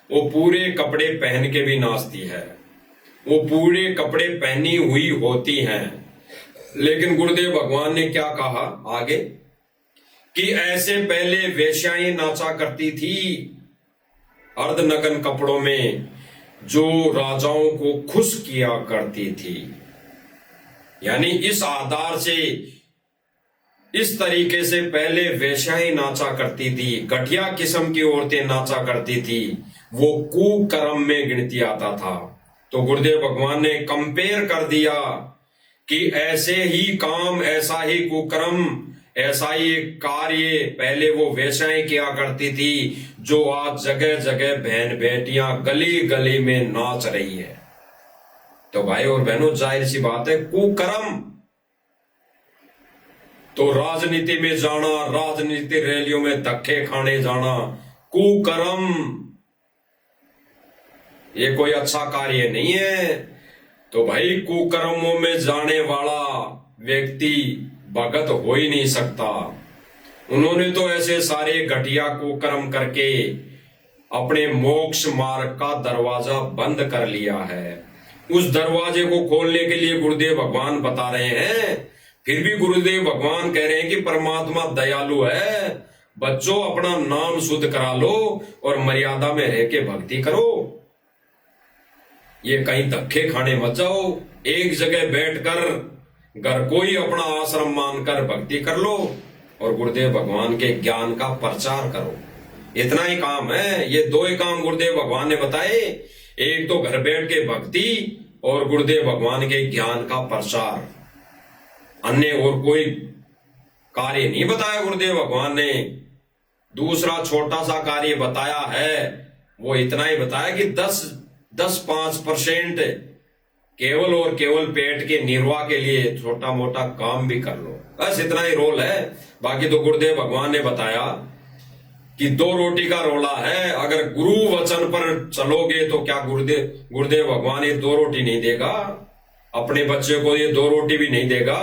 वो पूरे कपड़े पहन के भी नाचती है, वो पूरे कपड़े पहनी हुई होती हैं। लेकिन गुरुदेव भगवान ने क्या कहा आगे कि ऐसे पहले वेश्याएं नाचा करती थी अर्धनग्न कपड़ों में, जो राजाओं को खुश किया करती थी। यानी इस आधार से, इस तरीके से पहले वेश्याएं नाचा करती थी, घटिया किस्म की औरतें नाचा करती थी, वो कुकर्म में गिनती आता था। तो गुरुदेव भगवान ने कंपेयर कर दिया कि ऐसे ही काम, ऐसा ही कुकर्म, ऐसा ही एक कार्य पहले वो वेश्याएं किया करती थी, जो आज जगह जगह बहन बेटियां गली गली में नाच रही है। तो भाई और बहनों, जाहिर सी बात है कुकर्म। तो राजनीति में जाना, राजनीति रैलियों में धक्के खाने जाना, कुकर्म, ये कोई अच्छा कार्य नहीं है। तो भाई कुकर्मों में जाने वाला व्यक्ति भगत हो ही नहीं सकता। उन्होंने तो ऐसे सारे घटिया कुकर्म करके अपने मोक्ष मार्ग का दरवाजा बंद कर लिया है। उस दरवाजे को खोलने के लिए गुरुदेव भगवान बता रहे हैं। फिर भी गुरुदेव भगवान कह रहे हैं कि परमात्मा दयालु है, बच्चों अपना नाम शुद्ध करा लो और मर्यादा में रह के भक्ति करो। ये कहीं धक्के खाने मत जाओ, एक जगह बैठकर घर को ही अपना आश्रम मानकर भक्ति कर लो और गुरुदेव भगवान के ज्ञान का प्रचार करो। इतना ही काम है। ये दो ही काम गुरुदेव भगवान ने बताए, एक तो घर बैठ के भक्ति और गुरुदेव भगवान के ज्ञान का प्रचार। अन्य और कोई कार्य नहीं बताया गुरुदेव भगवान ने। दूसरा छोटा सा कार्य बताया है, वो इतना ही बताया कि 10-5% केवल और केवल पेट के निर्वाह के लिए छोटा मोटा काम भी कर लो, बस इतना ही रोल है। बाकी तो गुरुदेव भगवान ने बताया कि 2 रोटी का रोला है। अगर गुरु वचन पर चलोगे तो क्या गुरुदेव भगवान ये 2 रोटी नहीं देगा? अपने बच्चे को ये 2 रोटी भी नहीं देगा?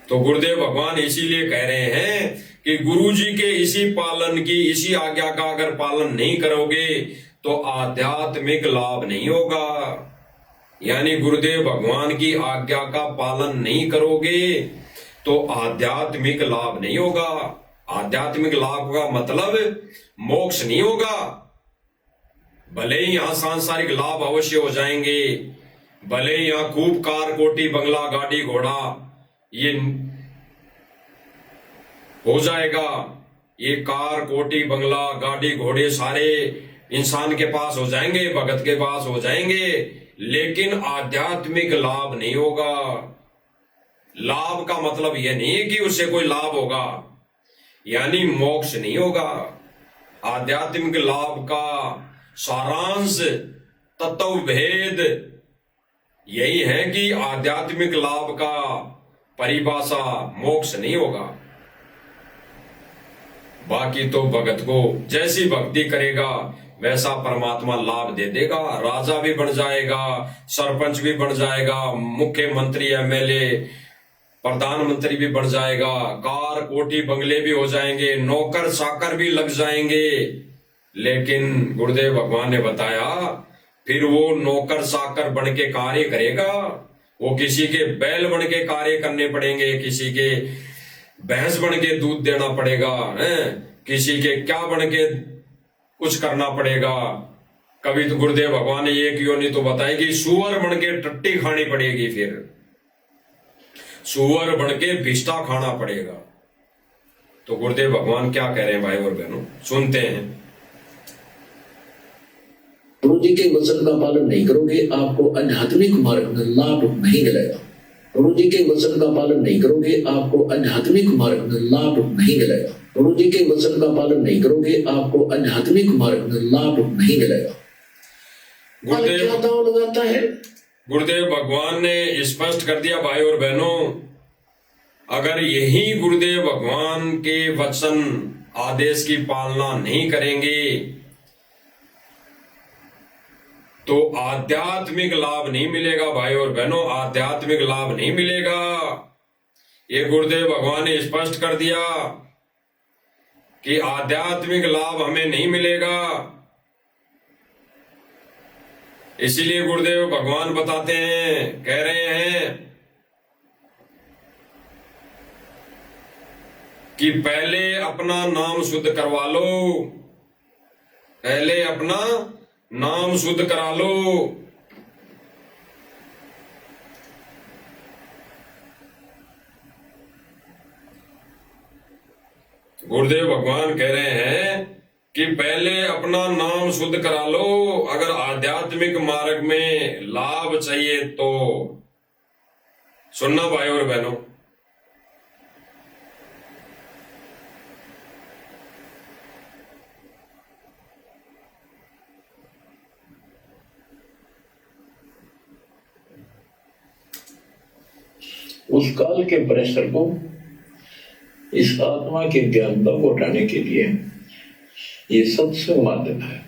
तो गुरुदेव भगवान इसीलिए कह रहे हैं कि गुरु जी के इसी पालन की, इसी आज्ञा का अगर पालन नहीं करोगे तो आध्यात्मिक लाभ नहीं होगा। यानी गुरुदेव भगवान की आज्ञा का पालन नहीं करोगे तो आध्यात्मिक लाभ नहीं होगा। आध्यात्मिक लाभ का मतलब मोक्ष नहीं होगा। भले ही यहां सांसारिक लाभ अवश्य हो जाएंगे, भले ही यहां खूब कार कोठी बंगला गाड़ी घोड़ा ये हो जाएगा, ये कार कोठी बंगला गाड़ी घोड़े सारे इंसान के पास हो जाएंगे, भगत के पास हो जाएंगे, लेकिन आध्यात्मिक लाभ नहीं होगा। लाभ का मतलब यह नहीं है कि उससे कोई लाभ होगा, यानी मोक्ष नहीं होगा। आध्यात्मिक लाभ का सारांश तत्व भेद यही है कि आध्यात्मिक लाभ का परिभाषा मोक्ष नहीं होगा। बाकी तो भगत को जैसी भक्ति करेगा वैसा परमात्मा लाभ दे देगा। राजा भी बन जाएगा, सरपंच भी बन जाएगा, मुख्यमंत्री एमएलए प्रधानमंत्री भी बन जाएगा, कार कोठी बंगले भी हो जाएंगे, नौकर चाकर भी लग जाएंगे। लेकिन गुरुदेव भगवान ने बताया फिर वो नौकर चाकर बन के कार्य करेगा, वो किसी के बैल बन के कार्य करने पड़ेंगे, किसी के भैंस बन के दूध देना पड़ेगा, किसी के क्या बन के कुछ करना पड़ेगा। कभी तो गुरुदेव भगवान ने एक योनि तो बताई कि सुअर बन के टट्टी खानी पड़ेगी, फिर सुअर बन के भिष्टा खाना पड़ेगा। तो गुरुदेव भगवान क्या कह रहे हैं भाई और बहनों, सुनते हैं। गुरु जी के वचन का पालन नहीं करोगे आपको आध्यात्मिक मार्ग में लाभ नहीं मिलेगा। गुरु जी के वचन का पालन नहीं करोगे आपको आध्यात्मिक मार्ग में लाभ नहीं मिलेगा। गुरु जी के वचन का पालन नहीं करोगे आपको आध्यात्मिक मार्ग में लाभ नहीं मिलेगा। क्या दाव लगाता है? गुरुदेव भगवान ने स्पष्ट कर दिया भाई और बहनों, अगर यही गुरुदेव भगवान के वचन आदेश की पालना नहीं करेंगे तो आध्यात्मिक लाभ नहीं मिलेगा। भाई और बहनों, आध्यात्मिक लाभ नहीं मिलेगा। ये गुरुदेव भगवान ने स्पष्ट कर दिया कि आध्यात्मिक लाभ हमें नहीं मिलेगा। इसीलिए गुरुदेव भगवान बताते हैं, कह रहे हैं कि पहले अपना नाम शुद्ध करवा लो, पहले अपना नाम शुद्ध करा लो। गुरुदेव भगवान कह रहे हैं कि पहले अपना नाम शुद्ध करा लो। अगर आध्यात्मिक मार्ग में लाभ चाहिए तो सुनना भाई और बहनों, उस काल के प्रेशर को इस आत्मा के ज्ञानता को उठाने के लिए ये सत्संग माध्यम है।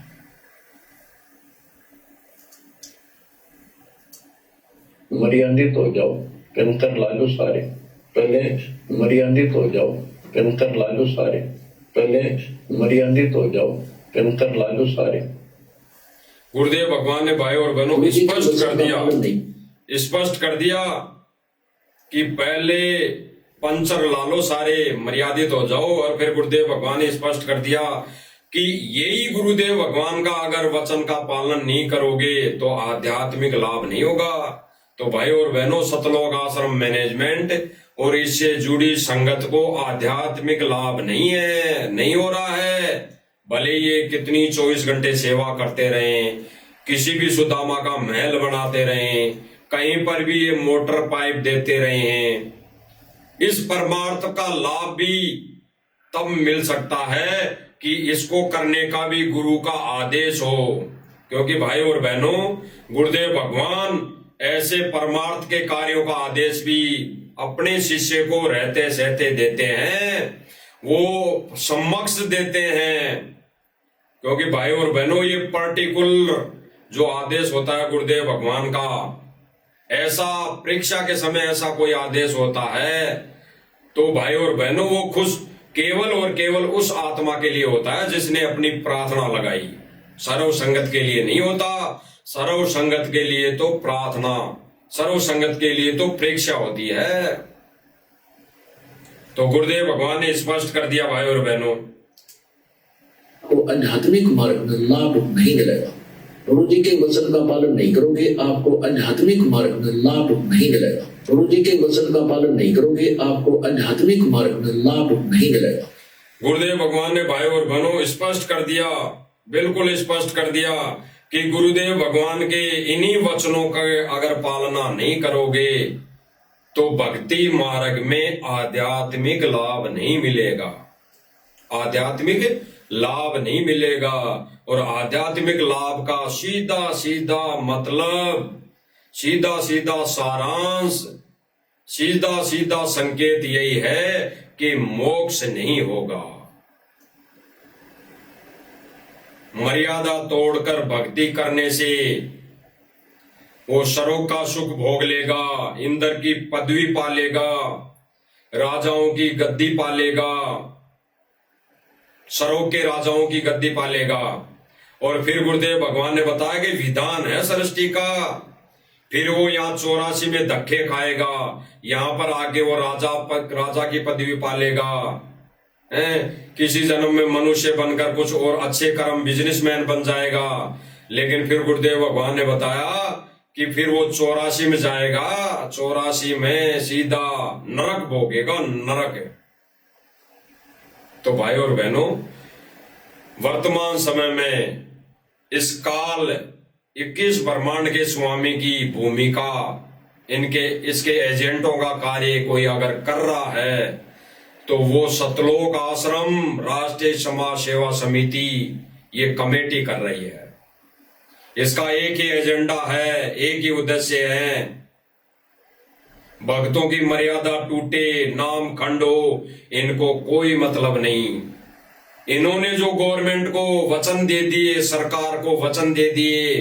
मर्यादित हो जाओ, पेंतर ला लो सारे, पहले मर्यादित हो जाओ, पेंतर ला लो सारे, पहले मर्यादित हो जाओ, पेंतर ला लो सारे। गुरुदेव भगवान ने भाई और बहनों गुरु जी के स्पष्ट वचन कर का दिया, पालन नहीं। स्पष्ट कर दिया कि पहले पंचर ला लो, सारे मर्यादित हो जाओ। और फिर गुरुदेव भगवान ने स्पष्ट कर दिया कि यही गुरुदेव भगवान का अगर वचन का पालन नहीं करोगे तो आध्यात्मिक लाभ नहीं होगा। तो भाई और बहनों, सतलोक आश्रम मैनेजमेंट और इससे जुड़ी संगत को आध्यात्मिक लाभ नहीं है, नहीं हो रहा है। भले ये कितनी 24 घंटे सेवा करते रहें, किसी भी सुदामा का महल बनाते रहें, कहीं पर भी ये मोटर पाइप देते रहे हैं, इस परमार्थ का लाभ भी तब मिल सकता है कि इसको करने का भी गुरु का आदेश हो। क्योंकि भाई और बहनों, गुरुदेव भगवान ऐसे परमार्थ के कार्यों का आदेश भी अपने शिष्य को रहते सहते देते हैं, वो समक्ष देते हैं। क्योंकि भाई और बहनों, ये पर्टिकुलर जो आदेश होता है गुरुदेव भगवान का, ऐसा परीक्षा के समय ऐसा कोई आदेश होता है तो भाई और बहनों, वो खुश केवल और केवल उस आत्मा के लिए होता है जिसने अपनी प्रार्थना लगाई। सर्व संगत के लिए नहीं होता। सर्व संगत के लिए तो प्रार्थना, सर्व संगत के लिए तो परीक्षा होती है। तो गुरुदेव भगवान ने स्पष्ट कर दिया भाई और बहनों, वो आध्यात्मिक मार्ग में लाभ नहीं मिलेगा। गुरु जी के वचन का पालन नहीं करोगे, आपको आध्यात्मिक मार्ग में लाभ नहीं मिलेगा। गुरु जी के वचन का पालन नहीं करोगे, आपको आध्यात्मिक मार्ग में लाभ नहीं मिलेगा। गुरुदेव भगवान ने भाई और बहनों स्पष्ट कर दिया, बिल्कुल स्पष्ट कर दिया कि गुरुदेव भगवान के इन्हीं वचनों का अगर पालना नहीं करोगे तो भक्ति मार्ग में आध्यात्मिक लाभ नहीं मिलेगा, आध्यात्मिक लाभ नहीं मिलेगा। और आध्यात्मिक लाभ का सीधा सीधा मतलब, सीधा सीधा सारांश, सीधा सीधा संकेत यही है कि मोक्ष नहीं होगा। मर्यादा तोड़कर भक्ति करने से वो सरों का सुख भोग लेगा, इंद्र की पदवी पालेगा, राजाओं की गद्दी पालेगा, सरों के राजाओं की गद्दी पालेगा। और फिर गुरुदेव भगवान ने बताया कि विधान है सृष्टि का, फिर वो यहाँ 84 में धक्के खाएगा, यहाँ पर आके वो राजा की पदवी पालेगा, किसी जन्म में मनुष्य बनकर कुछ और अच्छे कर्म बिजनेसमैन बन जाएगा। लेकिन फिर गुरुदेव भगवान ने बताया कि फिर वो 84 में जाएगा, 84 में सीधा नरक भोगेगा, नरक। तो भाई और बहनों, वर्तमान समय में इस काल 21 ब्रह्मांड के स्वामी की भूमिका, इसके एजेंटों का कार्य कोई अगर कर रहा है तो वो सतलोक आश्रम राष्ट्रीय समाज सेवा समिति ये कमेटी कर रही है। इसका एक ही एजेंडा है, एक ही उद्देश्य है, भक्तों की मर्यादा टूटे, नाम खंड हो, इनको कोई मतलब नहीं। इन्होंने जो गवर्नमेंट को वचन दे दिए, सरकार को वचन दे दिए,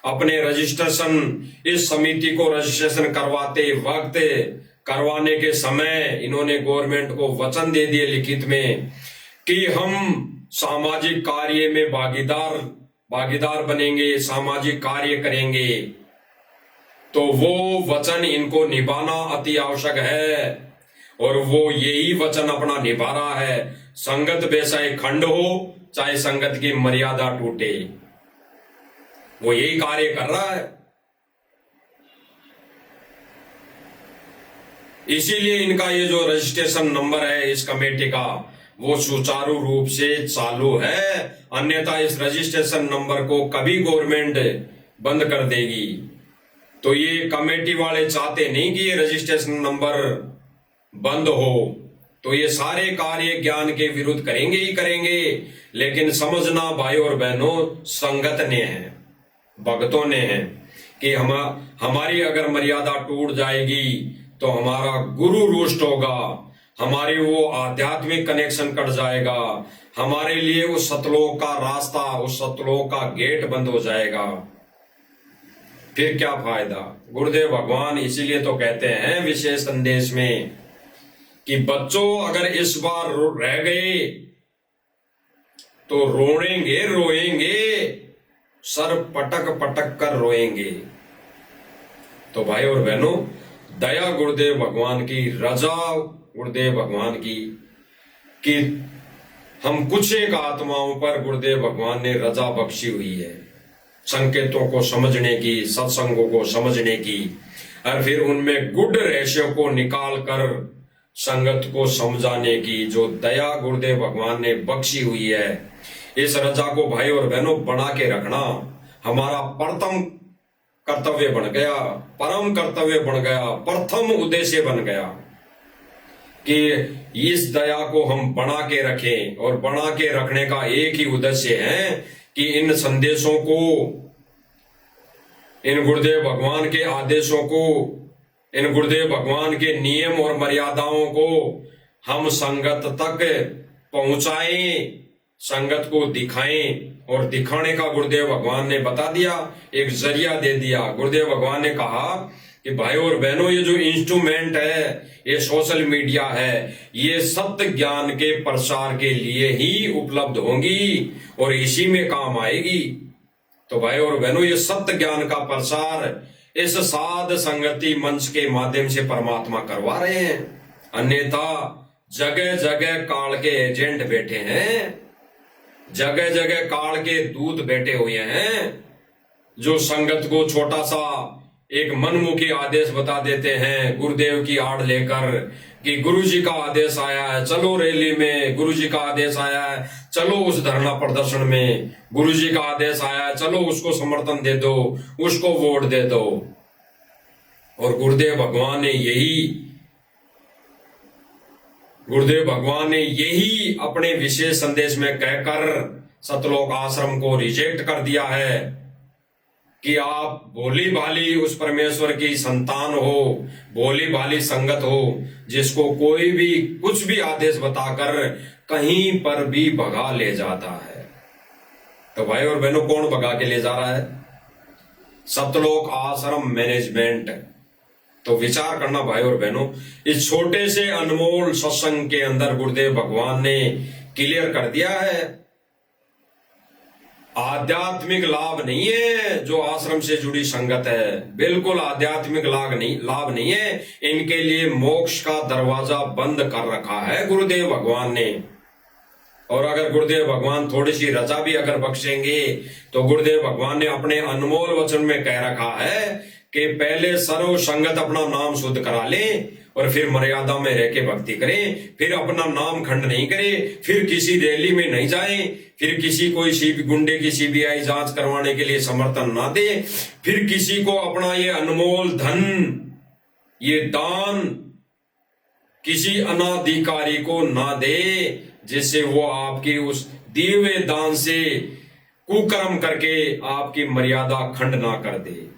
अपने रजिस्ट्रेशन, इस समिति को रजिस्ट्रेशन करवाते वक्त, करवाने के समय इन्होंने गवर्नमेंट को वचन दे दिए लिखित में कि हम सामाजिक कार्य में भागीदार बनेंगे, सामाजिक कार्य करेंगे। तो वो वचन इनको निभाना अति आवश्यक है और वो यही वचन अपना निभा रहा है। संगत बेचाहे खंड हो, चाहे संगत की मर्यादा टूटे, वो यही कार्य कर रहा है। इसीलिए इनका ये जो रजिस्ट्रेशन नंबर है इस कमेटी का, वो सुचारू रूप से चालू है। अन्यथा इस रजिस्ट्रेशन नंबर को कभी गवर्नमेंट बंद कर देगी। तो ये कमेटी वाले चाहते नहीं कि ये रजिस्ट्रेशन नंबर बंद हो, तो ये सारे कार्य ज्ञान के विरुद्ध करेंगे ही करेंगे। लेकिन समझना भाई और बहनों, संगत ने है, भक्तों ने है कि हमारी अगर मर्यादा टूट जाएगी तो हमारा गुरु रुष्ट होगा, हमारी वो आध्यात्मिक कनेक्शन कट जाएगा, हमारे लिए उस सतलोक का रास्ता, उस सतलोक का गेट बंद हो जाएगा, फिर क्या फायदा। गुरुदेव भगवान इसीलिए तो कहते हैं विशेष संदेश में कि बच्चों अगर इस बार रह गए तो रोएंगे, सर पटक पटक कर रोएंगे। तो भाई और बहनों, दया गुरुदेव भगवान की, रजा गुरुदेव भगवान की कि हम कुछ एक आत्माओं पर गुरुदेव भगवान ने रजा बख्शी हुई है, संकेतों को समझने की, सत्संगों को समझने की, और फिर उनमें गुड रहस्यों को निकाल कर संगत को समझाने की जो दया गुरुदेव भगवान ने बख्शी हुई है। इस रजा को भाई और बहनों बना के रखना हमारा प्रथम कर्तव्य बन गया, परम कर्तव्य बन गया, प्रथम उद्देश्य बन गया कि इस दया को हम बना के रखें। और बना के रखने का एक ही उद्देश्य है कि इन संदेशों को, इन गुरुदेव भगवान के आदेशों को, इन गुरुदेव भगवान के नियम और मर्यादाओं को हम संगत तक पहुंचाएं, संगत को दिखाएं। और दिखाने का गुरुदेव भगवान ने बता दिया, एक जरिया दे दिया। गुरुदेव भगवान ने कहा कि भाई और बहनों, ये जो इंस्ट्रूमेंट है, ये सोशल मीडिया है, ये सत्य ज्ञान के प्रसार के लिए ही उपलब्ध होंगी और इसी में काम आएगी। तो भाई और बहनों, ये सत्य ज्ञान का प्रसार इस साध संगति मंच के माध्यम से परमात्मा करवा रहे हैं। अन्यथा जगह जगह काल के एजेंट बैठे हैं, जगह जगह काल के दूत बैठे हुए हैं, जो संगत को छोटा सा एक मनमुखी आदेश बता देते हैं गुरुदेव की आड़ लेकर कि गुरुजी का आदेश आया है, चलो रैली में, गुरुजी का आदेश आया है, चलो उस धरना प्रदर्शन में, गुरुजी का आदेश आया है, चलो उसको समर्थन दे दो, उसको वोट दे दो। और गुरुदेव भगवान ने यही अपने विशेष संदेश में कहकर सतलोक आश्रम को रिजेक्ट कर दिया है कि आप भोली भाली उस परमेश्वर की संतान हो, भोली भाली संगत हो, जिसको कोई भी कुछ भी आदेश बताकर कहीं पर भी भगा ले जाता है। तो भाई और बहनों, कौन भगा के ले जा रहा है? सतलोक आश्रम मैनेजमेंट। तो विचार करना भाई और बहनों, इस छोटे से अनमोल सत्संग के अंदर गुरुदेव भगवान ने क्लियर कर दिया है, आध्यात्मिक लाभ नहीं है जो आश्रम से जुड़ी संगत है, बिल्कुल आध्यात्मिक लाभ नहीं है। इनके लिए मोक्ष का दरवाजा बंद कर रखा है गुरुदेव भगवान ने। और अगर गुरुदेव भगवान थोड़ी सी रजा भी अगर बख्शेंगे तो गुरुदेव भगवान ने अपने अनमोल वचन में कह रखा है कि पहले सर्व संगत अपना नाम शुद्ध करा लें और फिर मर्यादा में रह के भक्ति करें, फिर अपना नाम खंड नहीं करें, फिर किसी रैली में नहीं जाएं, फिर किसी कोई गुंडे की सीबीआई जांच करवाने के लिए समर्थन ना दे, फिर किसी को अपना ये अनमोल धन, ये दान किसी अनाधिकारी को ना दे, जिससे वो आपकी उस दिए हुए दान से कुकर्म करके आपकी मर्यादा खंड ना कर दे।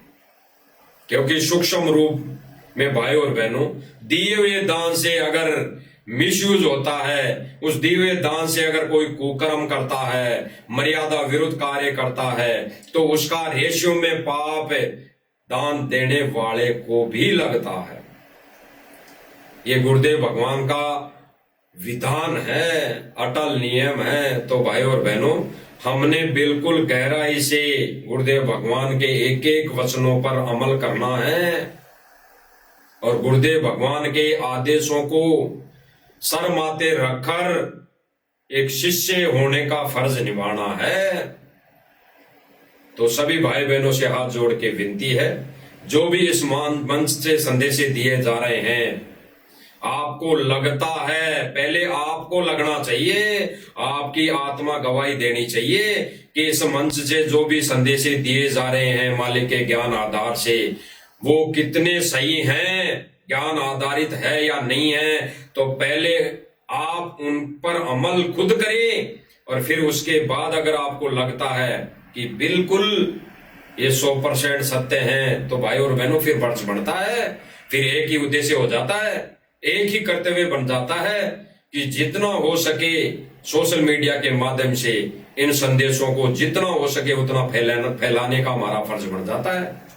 क्योंकि सूक्ष्म रूप में भाई और बहनों, दिए हुए दान से अगर मिसयूज होता है, उस दिए हुए दान से अगर कोई कुकर्म करता है, मर्यादा विरुद्ध कार्य करता है, तो उसका रेशियो में पाप दान देने वाले को भी लगता है। ये गुरुदेव भगवान का विधान है, अटल नियम है। तो भाई और बहनों, हमने बिल्कुल गहराई से गुरुदेव भगवान के एक एक वचनों पर अमल करना है और गुरुदेव भगवान के आदेशों को सर माथे रखकर एक शिष्य होने का फर्ज निभाना है। तो सभी भाई बहनों से हाथ जोड़ के विनती है, जो भी इस मंच से संदेश दिए जा रहे हैं, आपको लगता है, पहले आपको लगना चाहिए, आपकी आत्मा गवाही देनी चाहिए कि इस मंच से जो भी संदेश दिए जा रहे हैं मालिक के ज्ञान आधार से, वो कितने सही हैं, ज्ञान आधारित है या नहीं है। तो पहले आप उन पर अमल खुद करें और फिर उसके बाद अगर आपको लगता है कि बिल्कुल ये 100% सत्य हैं, तो भाई और बहनों फिर फर्ज बनता है, फिर एक ही उद्देश्य हो जाता है, एक ही कर्तव्य बन जाता है कि जितना हो सके सोशल मीडिया के माध्यम से इन संदेशों को जितना हो सके उतना फैलाने का हमारा फर्ज बन जाता है।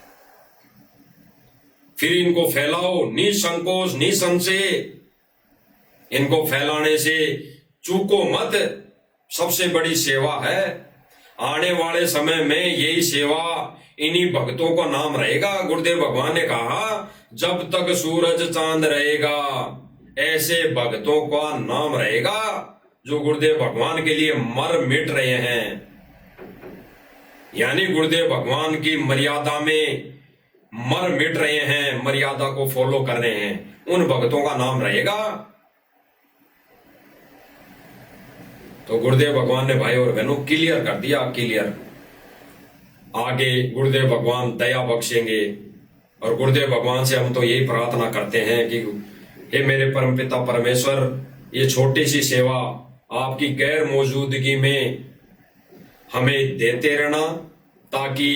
फिर इनको फैलाओ निसंकोच निसंशय, इनको फैलाने से चूको मत, सबसे बड़ी सेवा है। आने वाले समय में यही सेवा इन्हीं भक्तों का नाम रहेगा। गुरुदेव भगवान ने कहा जब तक सूरज चांद रहेगा ऐसे भक्तों का नाम रहेगा जो गुरुदेव भगवान के लिए मर मिट रहे हैं। यानी गुरुदेव भगवान की मर्यादा में मर मिट रहे हैं, मर्यादा को फॉलो कर रहे हैं, उन भक्तों का नाम रहेगा। तो गुरुदेव भगवान ने भाई और बहनों क्लियर कर दिया, क्लियर। आगे गुरुदेव भगवान दया बख्शेंगे और गुरुदेव भगवान से हम तो यही प्रार्थना करते हैं कि हे मेरे परमपिता परमेश्वर, ये छोटी सी सेवा आपकी गैर मौजूदगी में हमें देते रहना ताकि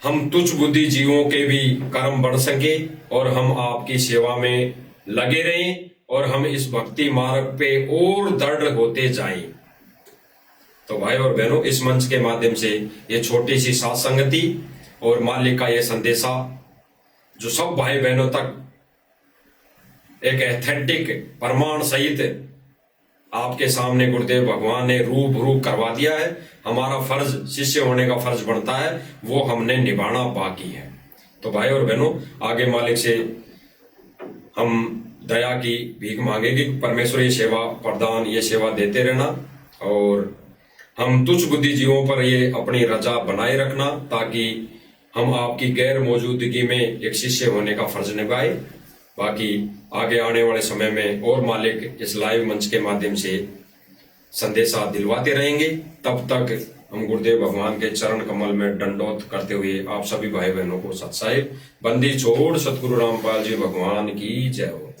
हम तुच्छ बुद्धि जीवों के भी कर्म बढ़ सके और हम आपकी सेवा में लगे रहें और हम इस भक्ति मार्ग पे और दृढ़ होते जाएं। तो भाई और बहनों, इस मंच के माध्यम से ये छोटी सी साथ संगति और मालिक का ये संदेशा जो सब भाई बहनों तक एक एथेंटिक प्रमाण सहित आपके सामने गुरुदेव भगवान ने रूबरू करवा दिया है। हमारा फर्ज, शिष्य होने का फर्ज बनता है, वो हमने निभाना बाकी है। तो भाई और बहनों, आगे मालिक से हम दया की भीख मांगेंगे, परमेश्वर ये सेवा प्रदान, ये सेवा देते रहना और हम तुच्छ बुद्धि जीवों पर ये अपनी रजा बनाए रखना ताकि हम आपकी गैर मौजूदगी में एक शिष्य होने का फर्ज निभाए। बाकी आगे आने वाले समय में और मालिक इस लाइव मंच के माध्यम से संदेशा दिलवाते रहेंगे। तब तक हम गुरुदेव भगवान के चरण कमल में दंडोत करते हुए आप सभी भाई बहनों को सत्साहिब बंदी छोड़ सतगुरु रामपाल जी भगवान की जय हो।